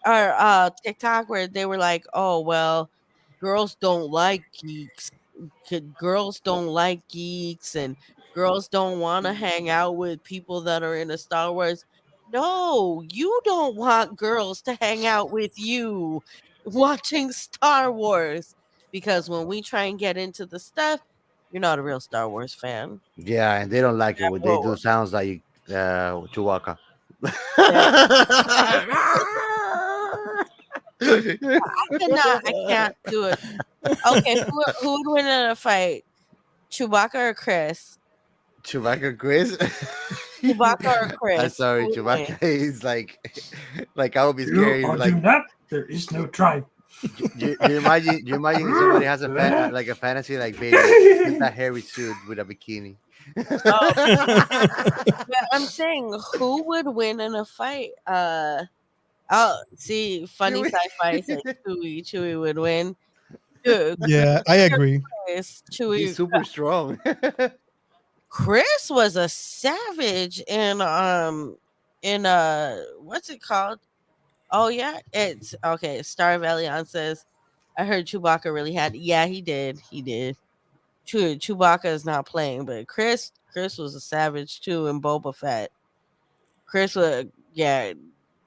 or TikTok, where they were like, "Oh well, girls don't like geeks. Girls don't like geeks, and girls don't want to hang out with people that are into Star Wars." No, you don't want girls to hang out with you watching Star Wars, because when we try and get into the stuff, you're not a real Star Wars fan. Yeah, and they don't like it when they Whoa, do sounds like Chewbacca. yeah, I can't do it. Okay, who would win in a fight? Chewbacca or Chris? Chewbacca Chris. Chewbacca or I'm Chris? sorry, Who would win? Chewbacca is like I would be You scared. are Like do not. There is no try. you imagine if somebody has a like a fantasy like baby get that hairy suit with a bikini. Oh, but I'm saying, who would win in a fight? Oh, see, funny Chewie. sci-fi said Chewie. Chewie would win. Dude, Yeah, I agree. Chris, He's Chewie. super strong. Chris was a savage in what's it called? Oh yeah, it's okay. Star Valiant says, I heard Chewbacca really had. Yeah, he did. He did. Chewbacca is not playing, but Chris was a savage too in Boba Fett. Chris was, yeah.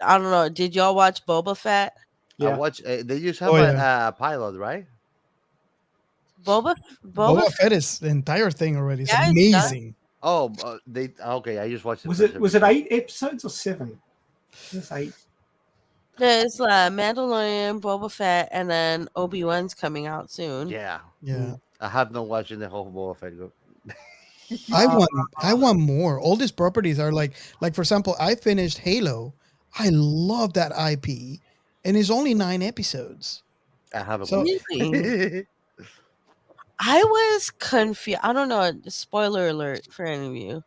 I don't know. Did y'all watch Boba Fett? I Yeah. watch. They just Oh have yeah, a pilot, right? Boba Boba Fett, Fett is the entire thing already. It's yeah, it's done. amazing. Oh, they okay. I just watched the Was first it episode. 8 episodes or 7? It's 8. There's Mandalorian, Boba Fett, and then Obi-Wan's coming out soon. Yeah, Yeah, I have not watched the whole Boba Fett. Uh, I want more. All these properties are like for example, I finished Halo. I love that IP, and it's only 9 episodes. I haven't So watched really? it. I was confused. I don't know. Spoiler alert for any of you.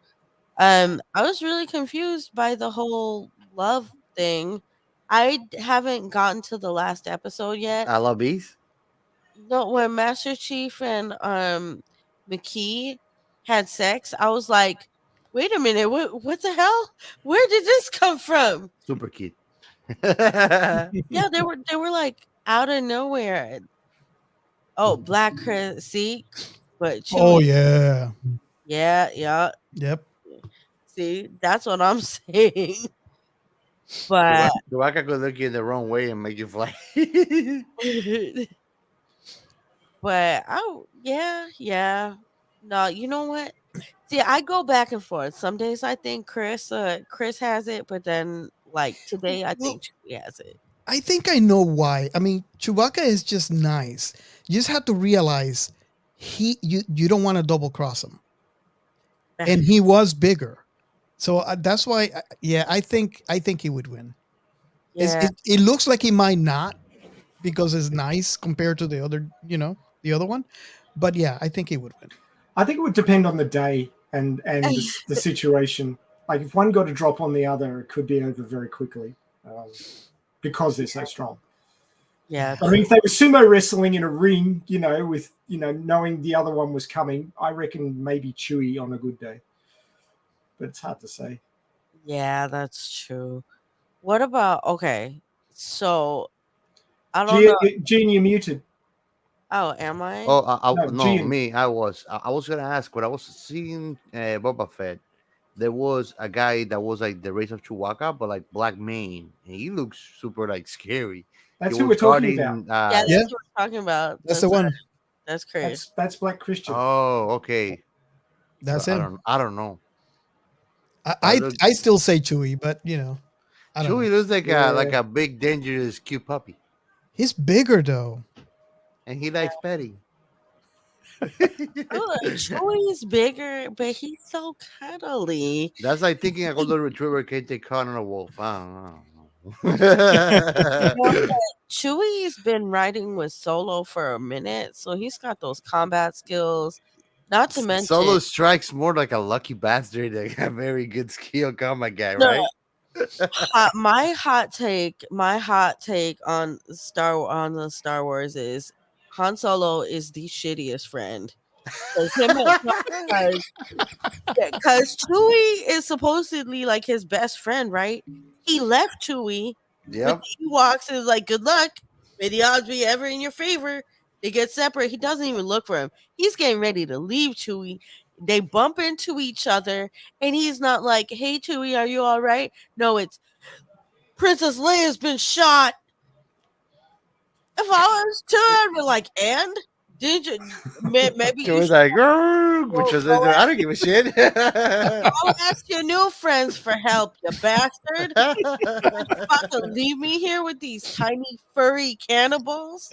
I was really confused by the whole love thing. Haven't gotten to the last episode yet. I love bees. No, when Master Chief and McKee had sex, I was like, "Wait a minute, what the hell? Where did this come from?" Super kid. Yeah, they were like out of nowhere. Oh, Black Chris, see, but oh Chewie, yeah, yeah, yep. see, that's what I'm saying. But Chewbacca could look you in the wrong way and make you fly. but oh yeah. No, you know what? See, I go back and forth. Some days I think Chris has it, but then like today I Well, think Chewie has it. I think I know why. I mean, Chewbacca is just nice. You just have to realize you don't want to double cross him. and he was bigger. So that's why, yeah, I think he would win. Yeah. It looks like he might not because it's nice compared to the other, the other one. But yeah, I think he would win. I think it would depend on the day and the situation. Like if one got a drop on the other, it could be over very quickly because they're so strong. Yeah. I mean, if they were sumo wrestling in a ring, with knowing the other one was coming, I reckon maybe Chewy on a good day. But it's hard to say. Yeah, that's true. What about okay? So I don't know. Gene, you're muted. Oh, am I? Oh, No, no, Gene. me. I was gonna ask when I was seeing Boba Fett. There was a guy that was like the race of Chewbacca, but like black mane, and he looks super like scary. That's He who was we're talking about. guarding. Yeah, that's Yeah. what we're talking about. That's the one. That's crazy. That's Black Christian. Oh, okay. So That's him. I don't know. I Look, I still say Chewy, but I don't Chewie know. looks Yeah. like a big dangerous cute puppy, He's bigger though. and he likes petting. Oh, Chewie is bigger, but he's so cuddly. That's like thinking a golden retriever can take on a wolf. I don't You know. know, but Chewie's been riding with Solo for a minute, so he's got those combat skills. Not to mention, Solo strikes more like a lucky bastard than a very good skill combat guy, no, right? my hot take on the Star Wars is Han Solo is the shittiest friend. Because Chewie is supposedly like his best friend, right? He left Chewie with Yep. the Ewoks and is like, good luck. May the odds be ever in your favor. They get separate. He doesn't even look for him. He's getting ready to leave Chewie. They bump into each other, and he's not like, hey, Chewie, are you all right? No, it's Princess Leia's been shot. If I was too, I'd be like, and? Did you? Maybe She you was should like, which was, go I don't give a shit. I'll ask your new friends for help, you bastard. About to leave me here with these tiny furry cannibals.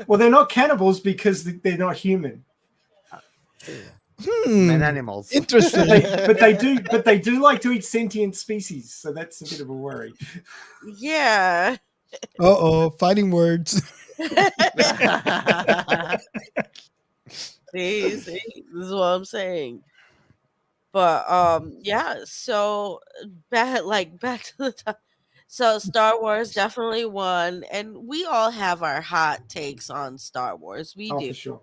Well, they're not cannibals because they're not human. Men animals. Interesting. But they do like to eat sentient species, so that's a bit of a worry. Yeah. Fighting words. See, this is what I'm saying. But yeah, so back to the top. So Star Wars definitely won, and we all have our hot takes on Star Wars. We Oh, do. for sure.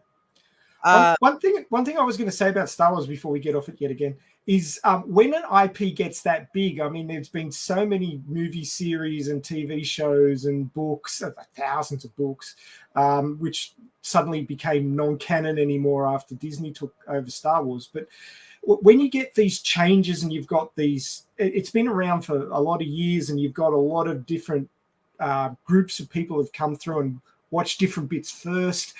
Uh, One thing I was going to say about Star Wars before we get off it yet again is when an IP gets that big, I mean, there's been so many movie series and TV shows and books, thousands of books, which suddenly became non-canon anymore after Disney took over Star Wars. But when you get these changes and you've got these, it's been around for a lot of years, and you've got a lot of different groups of people have come through and watched different bits first.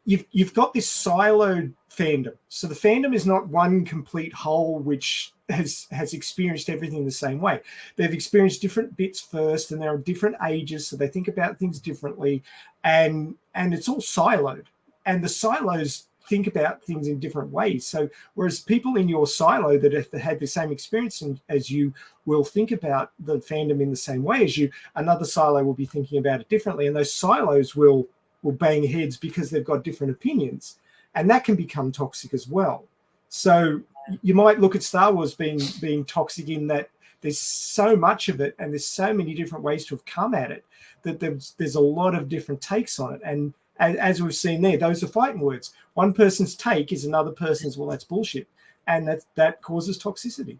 You've got this siloed fandom. So the fandom is not one complete whole which has experienced everything the same way. They've experienced different bits first, and they're at different ages, so they think about things differently, and it's all siloed. And the silos think about things in different ways. So whereas people in your silo that have had the same experience as you will think about the fandom in the same way as you, another silo will be thinking about it differently, and those silos will bang heads because they've got different opinions, and that can become toxic as well. So you might look at Star Wars being toxic in that there's so much of it, and there's so many different ways to have come at it, that there's a lot of different takes on it. And as we've seen there, those are fighting words. One person's take is another person's, well, that's bullshit, and that causes toxicity.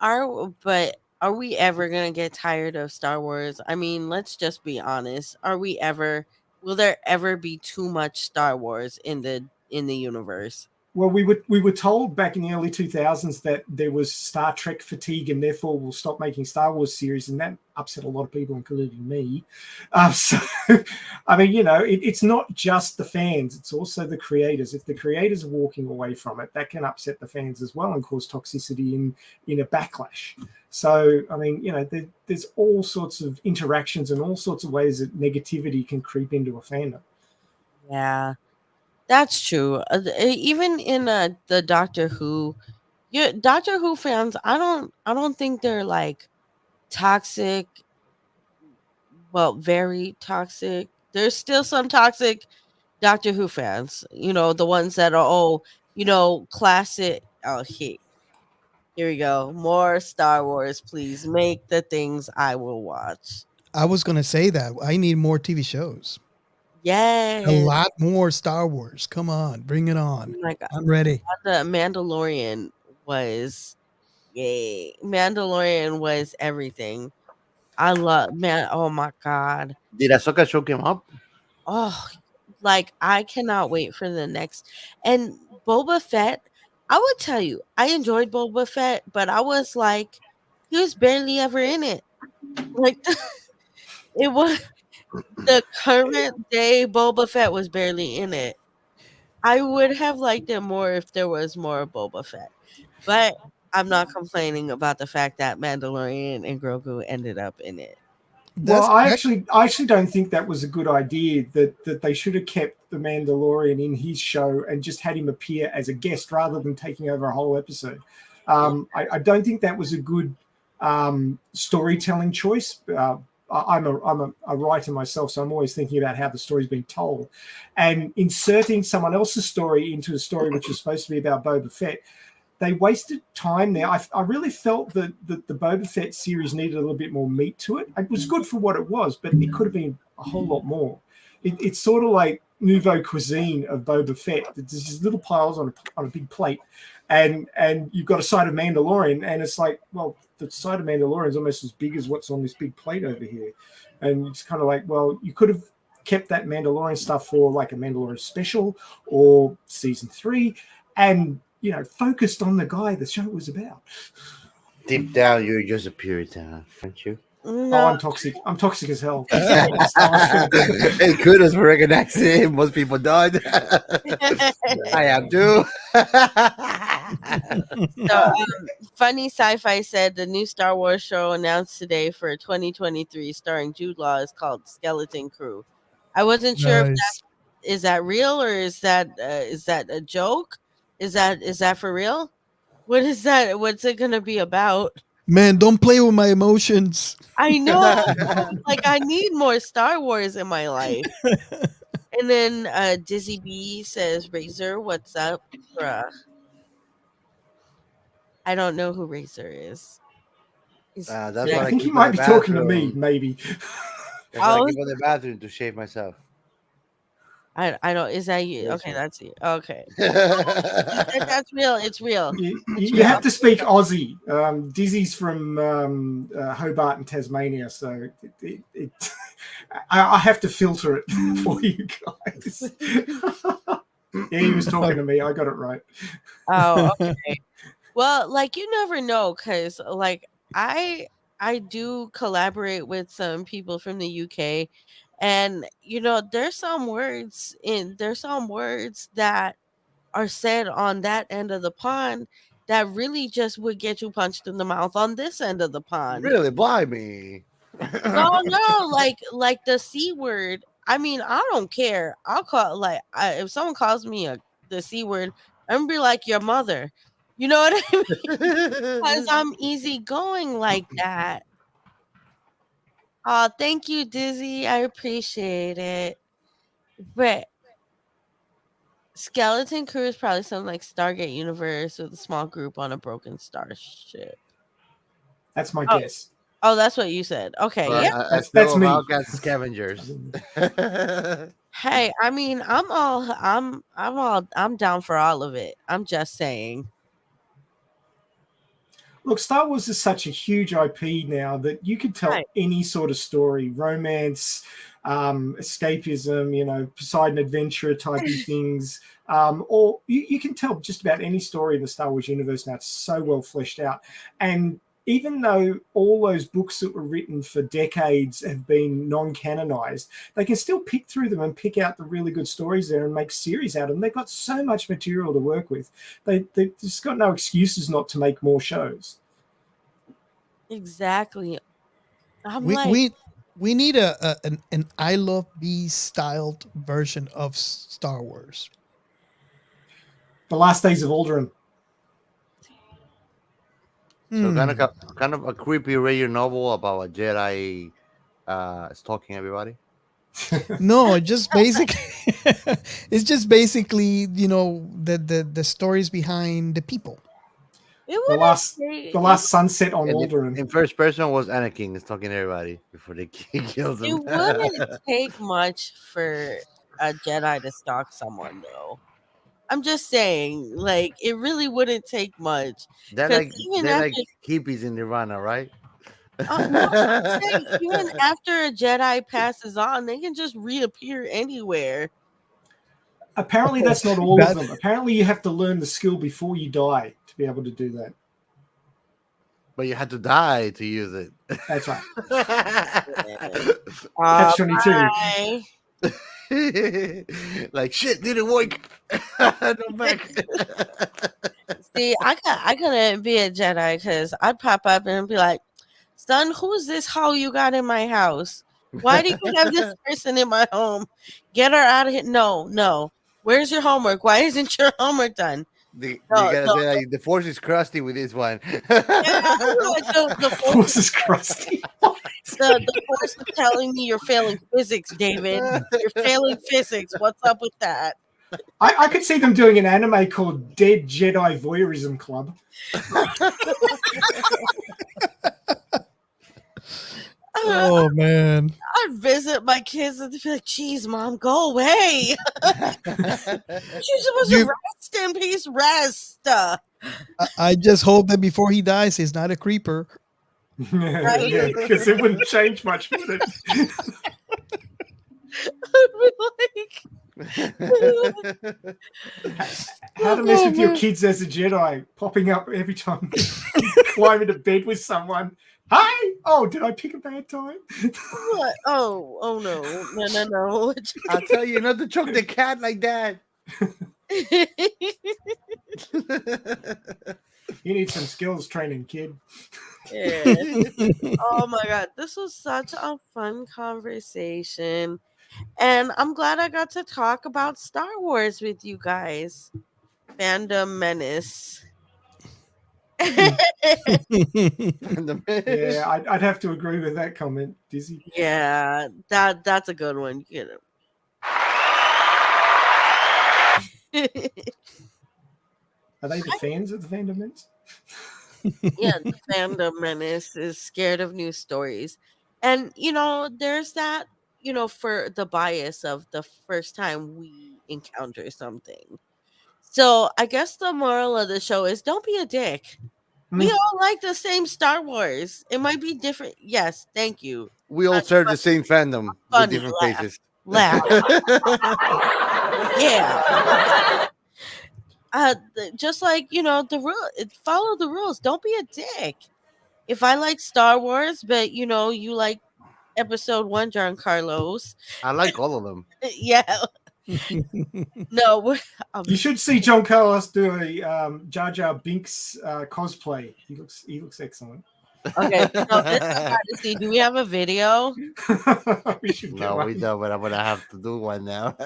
But are we ever gonna get tired of Star Wars? I mean, let's just be honest. Will there ever be too much Star Wars in the universe? Well, we were told back in the early 2000s that there was Star Trek fatigue, and therefore we'll stop making Star Wars series, and that upset a lot of people, including me. So, I mean, it's not just the fans; it's also the creators. If the creators are walking away from it, that can upset the fans as well and cause toxicity in a backlash. So, I mean, there's all sorts of interactions and all sorts of ways that negativity can creep into a fandom. Yeah. That's true. Even in the Doctor Who, Doctor Who fans, I don't think they're like toxic, well, very toxic. There's still some toxic Doctor Who fans, the ones that are, classic. Oh, here we go. More Star Wars, please. Make the things I will watch. I was gonna say that I need more TV shows. A Yes. lot more Star Wars. Come on, bring it Oh on. my God. I'm ready. The Mandalorian was, yay. Mandalorian was everything. I love, man. Oh my God. Did Ahsoka show him up? Oh, like I cannot wait for the next. And Boba Fett, I would tell you, I enjoyed Boba Fett, but I was like, he was barely ever in it. Like it was the current day Boba Fett was barely in it. I would have liked it more if there was more Boba Fett. But I'm not complaining about the fact that Mandalorian and Grogu ended up in it. Well, That's that, I actually don't think that was a good idea. That they should have kept the Mandalorian in his show and just had him appear as a guest rather than taking over a whole episode. I don't think that was a good storytelling choice. I'm a writer myself, so I'm always thinking about how the story's being told, and inserting someone else's story into a story which is supposed to be about Boba Fett. They wasted time there. I really felt that the Boba Fett series needed a little bit more meat to it. It was good for what it was, but it could have been a whole lot more. It's sort of like nouveau cuisine of Boba Fett. There's just little piles on a big plate, and you've got a side of Mandalorian, and it's like, well, the side of Mandalorian is almost as big as what's on this big plate over here, and it's kind of like, well, you could have kept that Mandalorian stuff for like a Mandalorian special or season 3, and focused on the guy the show was about. Deep down, you're just a Puritan, aren't you? Oh, No. I'm toxic. I'm toxic as hell. Hey, kudos for recognizing it. Most people don't. I am too. So, Funny Sci-Fi said the new Star Wars show announced today for 2023, starring Jude Law, is called Skeleton Crew. I wasn't sure if nice. is that real or is that a joke? Is that for real? What is that? What's it gonna be about? Man, don't play with my emotions. I know, like I need more Star Wars in my life. And then Dizzy B says, "Razor, what's up, bruh?" I don't know who Razor is. That's Did what I I think he keep in might the be talking to me, bathroom. maybe. That's what I Oh, keep in the bathroom to shave myself. I don't. Is that you? Okay, Razor. that's you. Okay, that's real. It's real. It's You real. have to speak Aussie. Dizzy's from Hobart and Tasmania, so I have to filter it for you guys. Yeah, he was talking to me. I got it right. Oh, okay. Well, like you never know, cause like I do collaborate with some people from the UK, and there's some words that are said on that end of the pond that really just would get you punched in the mouth on this end of the pond. Really, blimey. No, no, like the C word. I mean, I don't care. I'll call like if someone calls me the C word, I'm gonna be like your mother. You know what I mean? Because I'm easygoing like that. Oh, thank you, Dizzy. I appreciate it. But Skeleton Crew is probably something like Stargate Universe with a small group on a broken starship. That's my Oh, guess. oh, that's what you said. Okay, Or yeah. a That's snow of me. outcast scavengers. Hey, I mean, I'm down for all of it. I'm just saying. Look, Star Wars is such a huge IP now that you could tell Right. any sort of story, romance, escapism, Poseidon adventure typey things, or you can tell just about any story in the Star Wars universe now. It's so well fleshed out. And even though all those books that were written for decades have been non-canonized, they can still pick through them and pick out the really good stories there and make series out of them. They've got so much material to work with. They've just got no excuses not to make more shows. Exactly. I'm we like, we we need an I Love Bees styled version of Star Wars. The Last Days of Aldrin. So Hmm. kind of a creepy radio novel about a Jedi stalking everybody. No, just basically, it's just basically, the stories behind the people. It The wouldn't last take, the last sunset on And Aldrin. in first person was Anakin stalking everybody before they kills it him. wouldn't take much for a Jedi to stalk someone, though. I'm just saying, like, it really wouldn't take much. Because even they're after, like hippies in Nirvana, right? no, I'm saying, even after a Jedi passes on, they can just reappear anywhere. Apparently, that's not all of That- them. Apparently, you have to learn the skill before you die to be able to do that. But you had to die to use it. That's right. Uh, Catch 22. bye. Like shit didn't work. No back. See, I couldn't be a Jedi because I'd pop up and be like, "Son, who's this hoe you got in my house? Why do you have this person in my home? Get her out of here! No, no. Where's your homework? Why isn't your homework done? You No, gotta no. say like, the force is crusty with this one. Yeah, the force, Force is crusty. the force is telling me you're failing physics, David. You're failing physics. What's up with that? I could see them doing an anime called Dead Jedi Voyeurism Club. Oh man. I'd visit my kids and they'd be like, "Geez, mom, go away. You're supposed to You- rest in peace. Rest." I just hope that before he dies, he's not a creeper. Yeah, because it wouldn't change much, would it? I'd be like, How to mess with your kids as a Jedi, popping up every time you climb into bed with someone. Hi! Oh, did I pick a bad time? "What? Oh no, no." I'll tell you not to choke the cat like that. You need some skills training, kid. Yeah. Oh my god, this was such a fun conversation. And I'm glad I got to talk about Star Wars with you guys. Phantom Menace. Yeah, I'd have to agree with that comment, Dizzy. Yeah, that's a good one. Are they the fans of the Fandom Menace? Yeah, the Phantom Menace is scared of new stories. And, there's that, for the bias of the first time we encounter something. So I guess the moral of the show is don't be a dick. We Hmm. all like the same Star Wars. It might be different. Yes, thank you. We all serve the same fandom with Funny, different laugh. faces. Laugh. Yeah. Just like, the rule, follow the rules. Don't be a dick. If I like Star Wars, but you like episode 1, GianCarlo's. I like all of them. Yeah. No, You should see John Carlos do a Jar Jar Binks cosplay. He looks excellent. okay. No, this is hard to see. Do we have a video? We should get No, one. we don't, but I'm gonna have to do one now.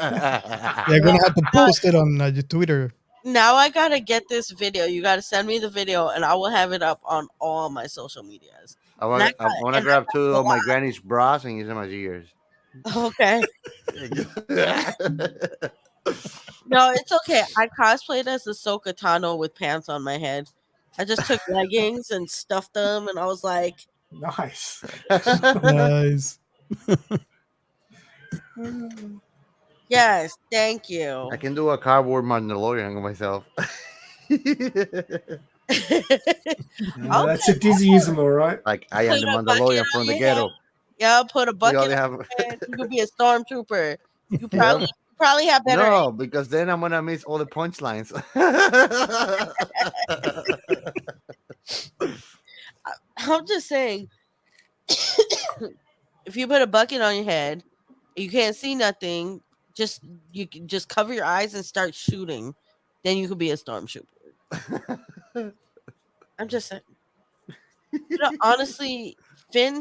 You're gonna have to post it on your Twitter. Now I gotta get this video. You gotta send me the video, and I will have it up on all my social medias. I want to and grab 2 of my granny's bras and use them as ears. Okay. No, it's okay. I cosplayed as Ahsoka Tano with pants on my head. I just took leggings and stuffed them, and I was like, Nice. Nice. "Yes, thank you." I can do a cardboard Mandalorian myself. That's a dizzyism, all right. Like I am Put the a bucket Mandalorian on from the your ghetto. Yeah, put a We bucket only on have your head. You could be a stormtrooper. You probably have better. no, because then I'm gonna miss all the punchlines. I'm just saying, if you put a bucket on your head, you can't see nothing. You can just cover your eyes and start shooting. Then you could be a stormtrooper. I'm just saying. Honestly, Finn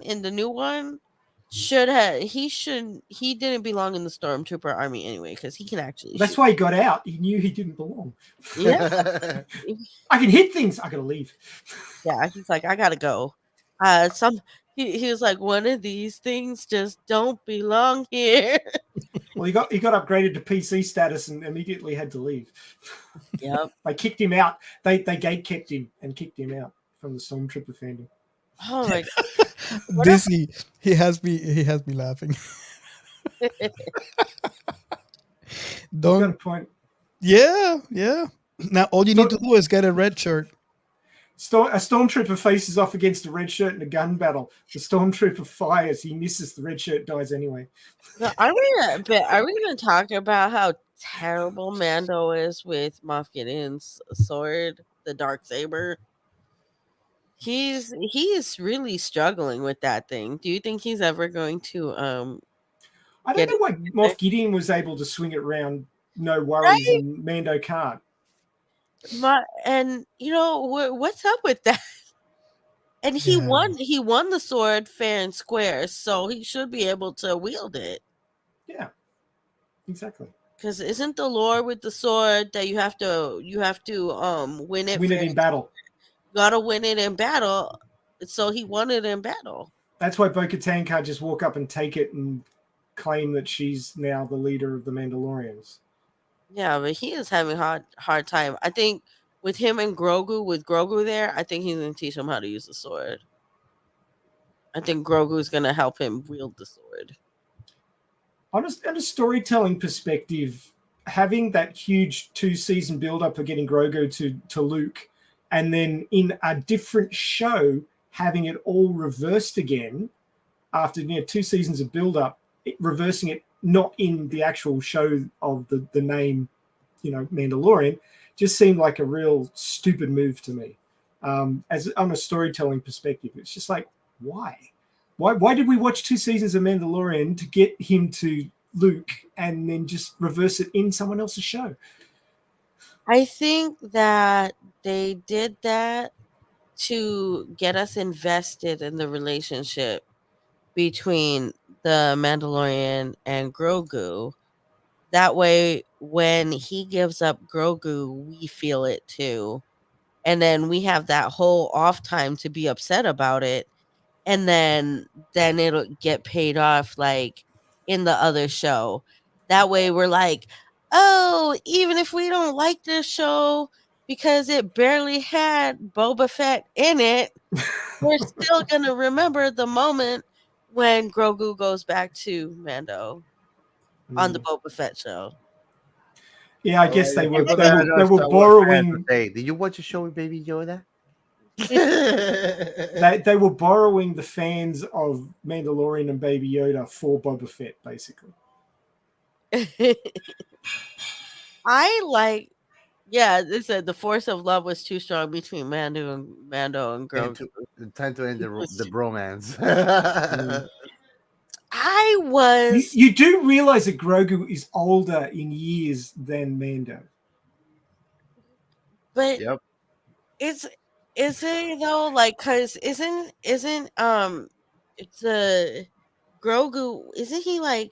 in the new one he didn't belong in the stormtrooper army anyway because he can actually That's shoot. why he got out. He knew he didn't belong. Yeah, I can hit things. I gotta leave. yeah. He's like, I gotta go. Some he was like, one of these things just don't belong here. Well, he got upgraded to PC status and immediately had to leave. Yep. They kicked him out. They gate kept him and kicked him out from the Stormtrooper fandom. Oh my What Dizzy, he has me laughing. He's got a Don't. point. Yeah, yeah. Now all you need to do is get a red shirt. A stormtrooper faces off against a red shirt in a gun battle. The stormtrooper fires. He misses. The red shirt dies anyway. are we gonna talk about how terrible Mando is with Moff Gideon's sword, the dark saber? He is really struggling with that thing. Do you think he's ever going to I don't get know why it? Moff Gideon was able to swing it around, no worries, Right? and Mando can't. And you know what's up with that? And he Yeah. won the sword fair and square, so he should be able to wield it. Yeah, exactly. Because isn't the lore with the sword that you have to win it Win fair it in battle. gotta win it in battle. So he won it in battle. That's why Bo-Katan can't just walk up and take it and claim that she's now the leader of the Mandalorians. Yeah, but he is having hard time. I think with him and Grogu, with Grogu there, I think he's gonna teach him how to use the sword. I think Grogu's gonna help him wield the sword. On a storytelling perspective, having that huge 2-season build-up of getting Grogu to Luke, and then in a different show having it all reversed again after 2 seasons of build-up, reversing it not in the actual show of the name, Mandalorian, just seemed like a real stupid move to me. As on a storytelling perspective, it's just like, why? Why did we watch 2 seasons of Mandalorian to get him to Luke and then just reverse it in someone else's show? I think that they did that to get us invested in the relationship between the Mandalorian and Grogu. That way, when he gives up Grogu, we feel it too. And then we have that whole off time to be upset about it. And then it'll get paid off like in the other show. That way we're like, oh, even if we don't like this show because it barely had Boba Fett in it, we're still gonna remember the moment when Grogu goes back to Mando on the Boba Fett show. Yeah, I guess they were People they that are were, not they were Star Wars fans borrowing would say, did you watch a show with Baby Yoda? they were borrowing the fans of Mandalorian and Baby Yoda for Boba Fett, basically. I like, yeah, they said the force of love was too strong between Mando and Grogu. Time to end the bromance. I was, You do realize that Grogu is older in years than Mando. but Yep. is it though? Like, cause isn't it's a Grogu? Isn't he like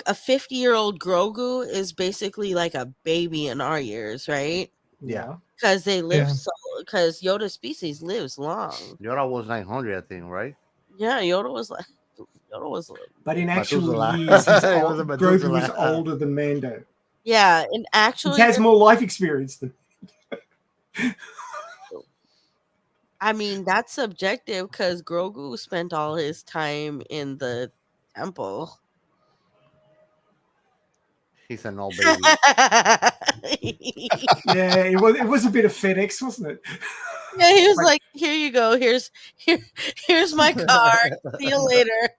a 50-year-old Grogu is basically like a baby in our years, right? Yeah. Because they live Yeah. because Yoda species lives long. Yoda was 900, I think, right? Yeah, Yoda was But in actual Methuselah. years, He was a Grogu was Methuselah. older than Mando. yeah, and He actually, has more life experience than. I mean that's subjective because Grogu spent all his time in the temple. He's an old baby. Yeah, it was a bit of FedEx, wasn't it? Yeah, he was like, "Here you go. Here's my card. See you later."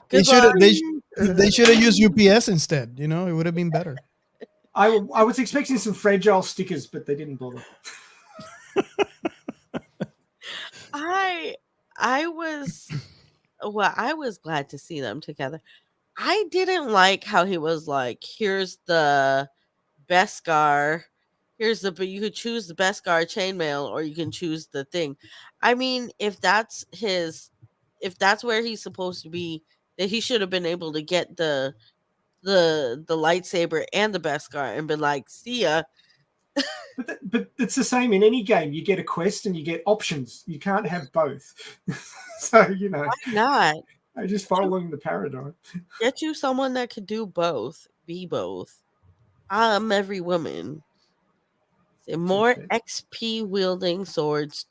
They should Goodbye. they should have used UPS instead. It would have been better. I was expecting some fragile stickers, but they didn't bother. I was I was glad to see them together. I didn't like how he was like, "Here's the Beskar. But you could choose the Beskar chainmail or you can choose the thing." I mean, if that's where he's supposed to be that he should have been able to get the lightsaber and the Beskar and been like, see ya. But it's the same in any game. You get a quest and you get options. You can't have both. So, Why not? I'm just following the paradigm. Get you someone that could do both. Be both. I'm every woman. Say more XP wielding swords.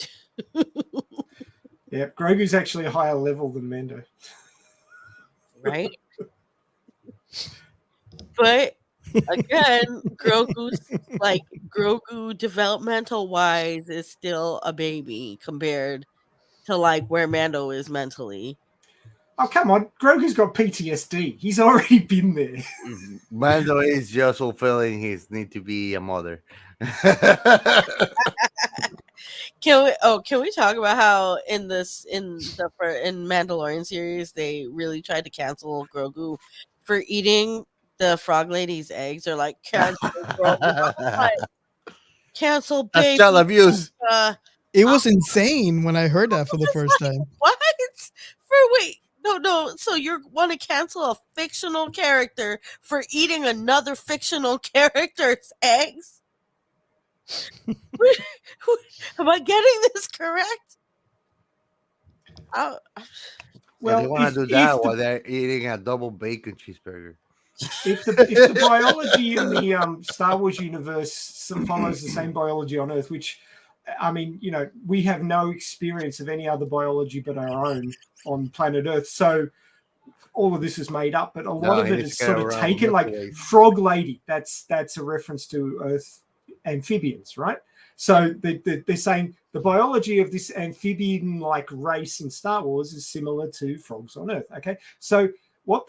Yeah, Grogu's actually a higher level than Mando. Right? But again, Grogu developmental wise is still a baby compared to like where Mando is mentally. Oh, come on. Grogu's got PTSD. He's already been there. Mando is just fulfilling his need to be a mother. Can we talk about how in Mandalorian series they really tried to cancel Grogu for eating the frog lady's eggs? Or like cancel Grogu, cancel That's baby. child abuse. It was insane when I heard that for the first time. What? Wait. No. So you want to cancel a fictional character for eating another fictional character's eggs? Am I getting this correct? Well, they want to do that while they're eating a double bacon cheeseburger. If the biology in the Star Wars universe follows the same biology on Earth, which, I mean, we have no experience of any other biology but our own on planet Earth. So all of this is made up, but a lot of it is sort of taken, like Frog Lady. That's a reference to Earth amphibians, right? So they're saying the biology of this amphibian-like race in Star Wars is similar to frogs on Earth. Okay, so what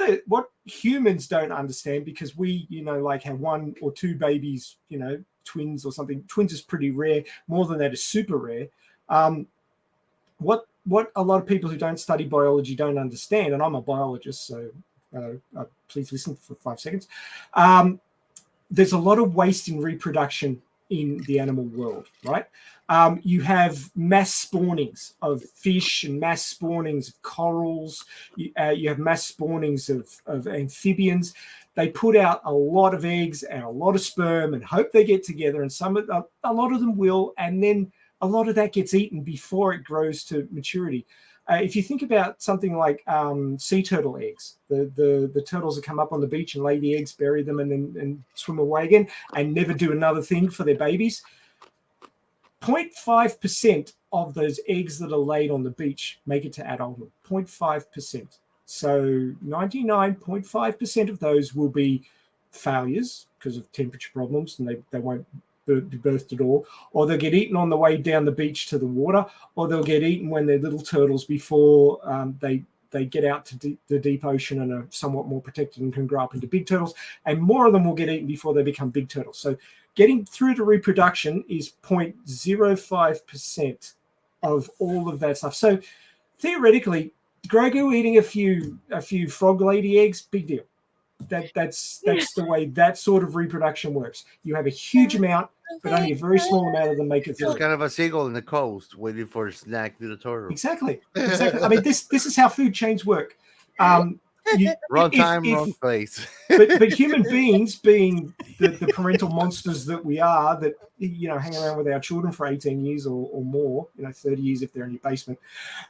humans don't understand, because we like have one or two babies, twins or something. Twins is pretty rare. More than that is super rare. What a lot of people who don't study biology don't understand, and I'm a biologist, so please listen for 5 seconds. There's a lot of waste in reproduction in the animal world, right? You have mass spawnings of fish and mass spawnings of corals. You have mass spawnings of amphibians. They put out a lot of eggs and a lot of sperm and hope they get together, and a lot of them will, and then a lot of that gets eaten before it grows to maturity. If you think about something like sea turtle eggs, the turtles that come up on the beach and lay the eggs, bury them, and then swim away again and never do another thing for their babies, 0.5% of those eggs that are laid on the beach make it to adulthood. 0.5%. So 99.5% of those will be failures because of temperature problems, and they won't be birthed at all, or they'll get eaten on the way down the beach to the water, or they'll get eaten when they're little turtles before they get out to the deep ocean and are somewhat more protected and can grow up into big turtles, and more of them will get eaten before they become big turtles. So getting through to reproduction is 0.05% of all of that stuff. So theoretically, Grogu eating a few frog lady eggs, big deal. That's the way that sort of reproduction works. You have a huge amount, but only a very small amount of them make it through. It's kind of a seagull in the coast waiting for a snack to the turtle. Exactly. I mean, this is how food chains work. Wrong time, wrong place. but human beings, being the parental monsters that we are, that hang around with our children for 18 years or more, 30 years if they're in your basement.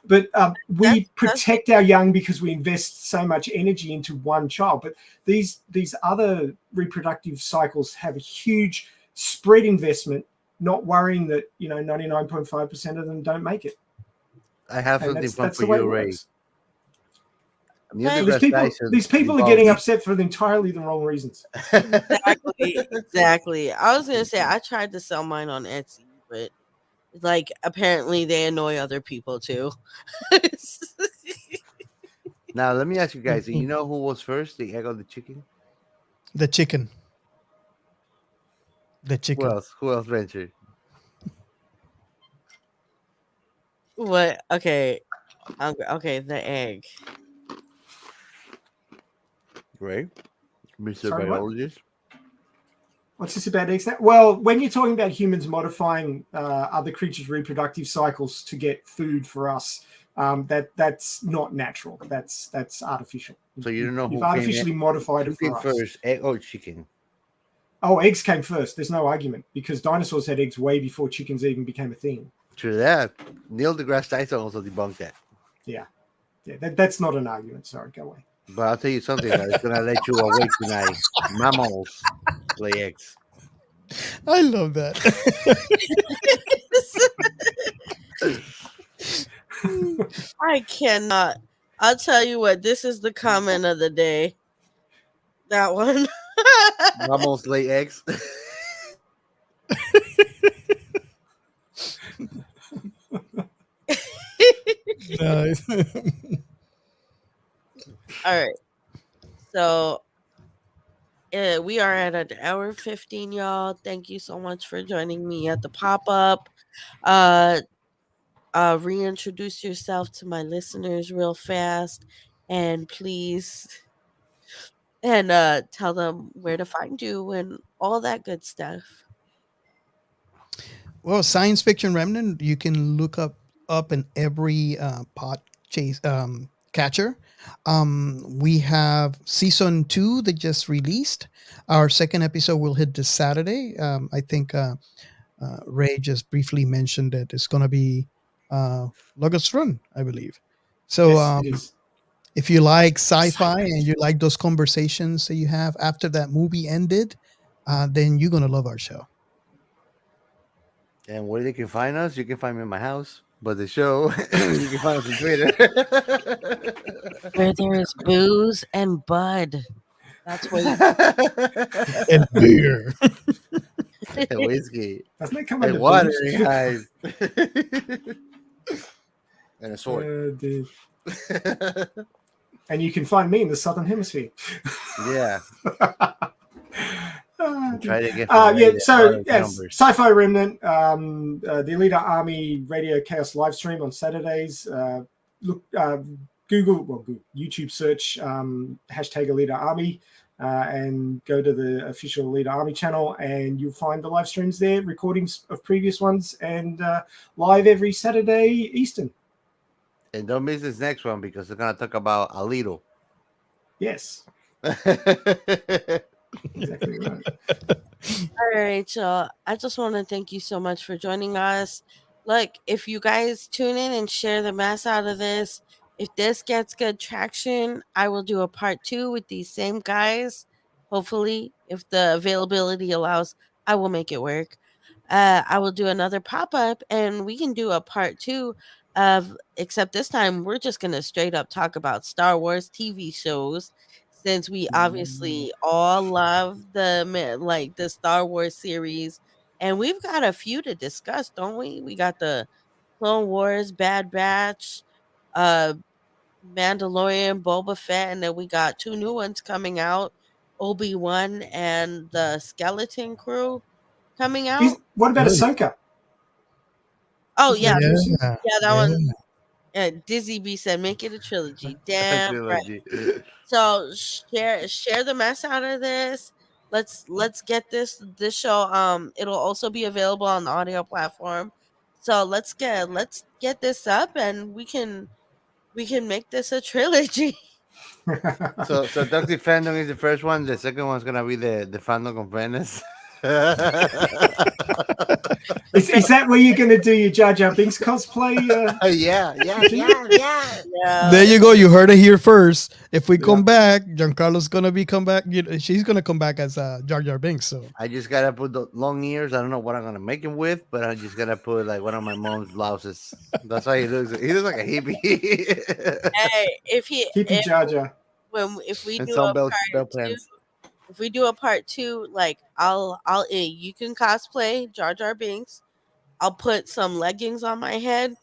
But we protect our young because we invest so much energy into one child. But these other reproductive cycles have a huge spread investment, not worrying that 99.5% of them don't make it. I have something fun for you, Ray. These people are getting upset for entirely the wrong reasons. Exactly. I was gonna say I tried to sell mine on Etsy, but like apparently they annoy other people too. Now let me ask you guys: do you know who was first, the egg or the chicken? The chicken. The chicken. Who else ventured? What? Okay. Okay, the egg. Right, Mr. Biologist. What's this about eggs now? Well, when you're talking about humans modifying other creatures' reproductive cycles to get food for us, That's not natural. That's artificial. So you don't know You've who artificially modified who it came for us. first, egg or chicken? Oh, eggs came first. There's no argument because dinosaurs had eggs way before chickens even became a thing. True that. Neil deGrasse Tyson also debunked that. Yeah, that's not an argument. Sorry, go away. But I'll tell you something that is gonna let you awake tonight. Mammals lay eggs. I love that. I cannot. I'll tell you what, this is the comment of the day. That one. Mammals lay eggs. Nice. All right. So we are at an hour 15, y'all. Thank you so much for joining me at the pop-up. Reintroduce yourself to my listeners real fast, and please, and tell them where to find you and all that good stuff. Well, Science Fiction Remnant, you can look up in every pod chase catcher. We have season 2 that just released. Our second episode will hit this Saturday. I think Ray just briefly mentioned that it's going to be Locust Run, I believe. So Yes, it is. if you like sci-fi and you like those conversations that you have after that movie ended, then you're going to love our show. And where they can find us, you can find me in my house. But the show, you can find us on Twitter. Where there is booze and bud. That's where And beer. And whiskey. Doesn't it come And under water. booze? Guys. And a sword. Dude. And you can find me in the Southern Hemisphere. Yeah. Try to get Sci-Fi Remnant, the Elite Army Radio Chaos live stream on Saturdays. Google, YouTube search hashtag Elite Army and go to the official Elite Army channel, and you'll find the live streams there, recordings of previous ones, and live every Saturday Eastern. And don't miss this next one because we're gonna talk about a little. Yes. Exactly right. All right, y'all. I just want to thank you so much for joining us. Look, if you guys tune in and share the mess out of this, if this gets good traction, I will do a part 2 with these same guys. Hopefully, if the availability allows, I will make it work. I will do another pop-up and we can do a part 2 of, except this time we're just going to straight up talk about Star Wars TV shows, since we obviously all love the Star Wars series, and we've got a few to discuss, don't we? We got the Clone Wars, Bad Batch, Mandalorian, Boba Fett, and then we got 2 new ones coming out, Obi-Wan and the Skeleton Crew coming out. What about Ahsoka? Oh yeah, Yeah. that one. Dizzy B said, "Make it a trilogy." Damn right. So share the mess out of this. Let's get this show. It'll also be available on the audio platform. So let's get this up, and we can make this a trilogy. So Dr. Fandom is the first one. The second one's gonna be the Fandom of Venice. Is that where you're going to do your Jar Jar Binks cosplay? Yeah. There you go. You heard it here first. If we come back, GianCarlo's gonna come back. She's gonna come back as Jar Jar Binks. So I just gotta put the long ears. I don't know what I'm gonna make him with, but I just gotta put like one of my mom's blouses. That's how he looks. He looks like a hippie. Hey, hippie Jar Jar. If we And do some a bell part 2, pants. if we do a part 2, like you can cosplay Jar Jar Binks. I'll put some leggings on my head,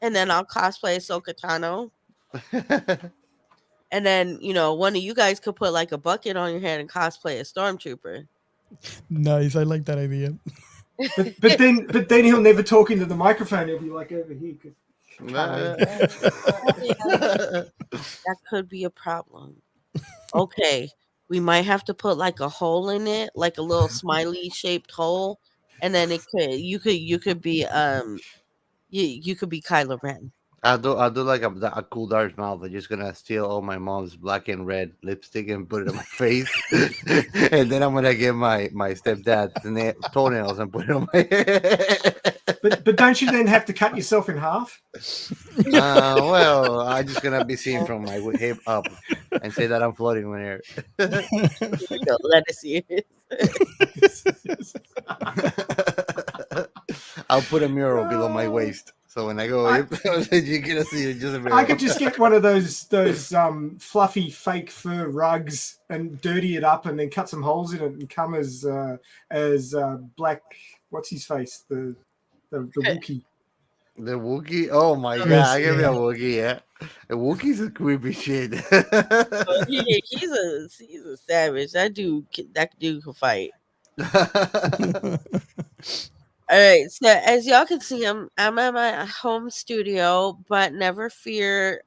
and then I'll cosplay Ahsoka Tano. And then, one of you guys could put like a bucket on your head and cosplay a stormtrooper. nice. I like that idea. But then he'll never talk into the microphone. He'll be like over here. That could be a problem. Okay, we might have to put like a hole in it, like a little smiley shaped hole, and then you could be you could be Kylo Ren. I'll do like a cool dark mouth. I'm just gonna steal all my mom's black and red lipstick and put it on my face, and then I'm gonna get my stepdad's toenails and put it on my head. But don't you then have to cut yourself in half? Well, I'm just gonna be seen from my hip up and say that I'm floating in air. No, let us see it. I'll put a mural below my waist, so when I go I- up, you're gonna see it just a mural. I could just get one of those fluffy fake fur rugs and dirty it up, and then cut some holes in it and come as black. What's his face? The Wookiee. The Wookiee. Oh my Oh, god, give me a yeah. Wookiee. Yeah, a Wookiee's a creepy shit. He's a savage. That dude can fight. All right, so as y'all can see, I'm at my home studio, but never fear,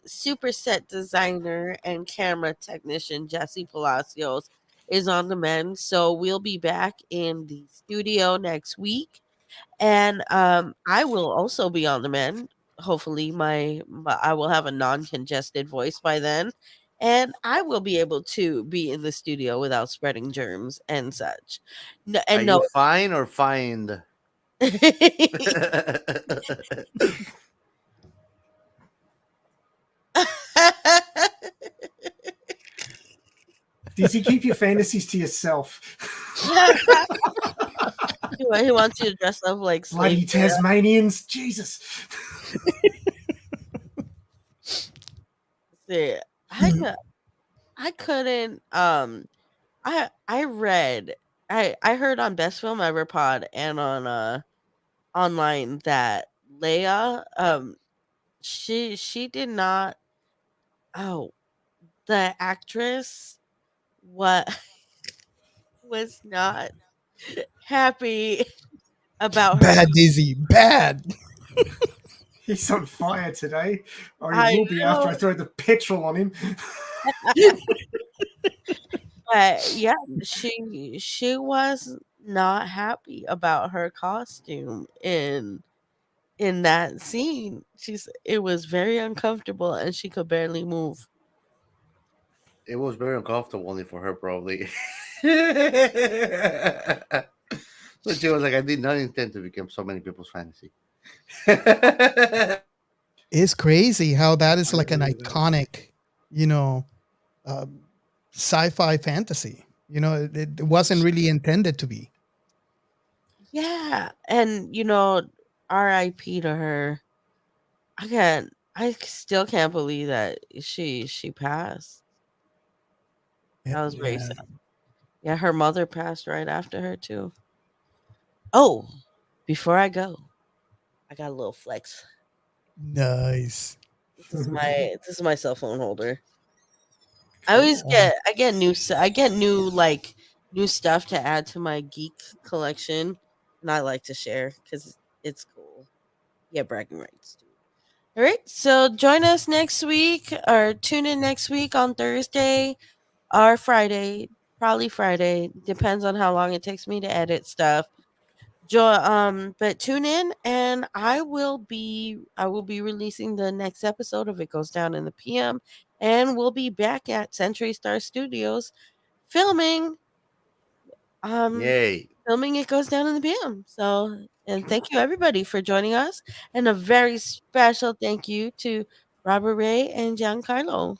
super set designer and camera technician Jesse Palacios is on the mend. So we'll be back in the studio next week, and I will also be on the mend. Hopefully, I will have a non-congested voice by then, and I will be able to be in the studio without spreading germs and such. No, Are and you no. fine or find? Does he keep your fantasies to yourself? He wants you to dress up like Bloody slave. Tasmanians, Jesus! See, I couldn't. I read. I heard on Best Film Ever Pod and on online that Leia she did not. Oh, the actress what was not happy about her. Bad, Dizzy. Bad. He's on fire today, or he I will be after I know. throw the petrol on him. But yeah, she was not happy about her costume in that scene. It was very uncomfortable and she could barely move. It was very uncomfortable only for her, probably. But she was like, I did not intend to become so many people's fantasy. It's crazy how that is I like an agree with that. iconic, you know, uh, sci-fi fantasy. It wasn't really intended to be. Yeah, and R.I.P. to her. I still can't believe that she passed. Yeah, That was very yeah. sad. Yeah, her mother passed right after her too. Oh, before I go, I got a little flex. Nice. This is my cell phone holder. I get new like new stuff to add to my geek collection, and I like to share because it's cool. Yeah, bragging rights too. All right, so join us next week or tune in next week on Thursday or Friday, probably Friday. Depends on how long it takes me to edit stuff. But tune in, and I will be releasing the next episode of It Goes Down in the PM, and we'll be back at Century Star Studios filming um Yay. filming It Goes Down in the PM. So, and thank you everybody for joining us, and a very special thank you to Robert Ray and Giancarlo.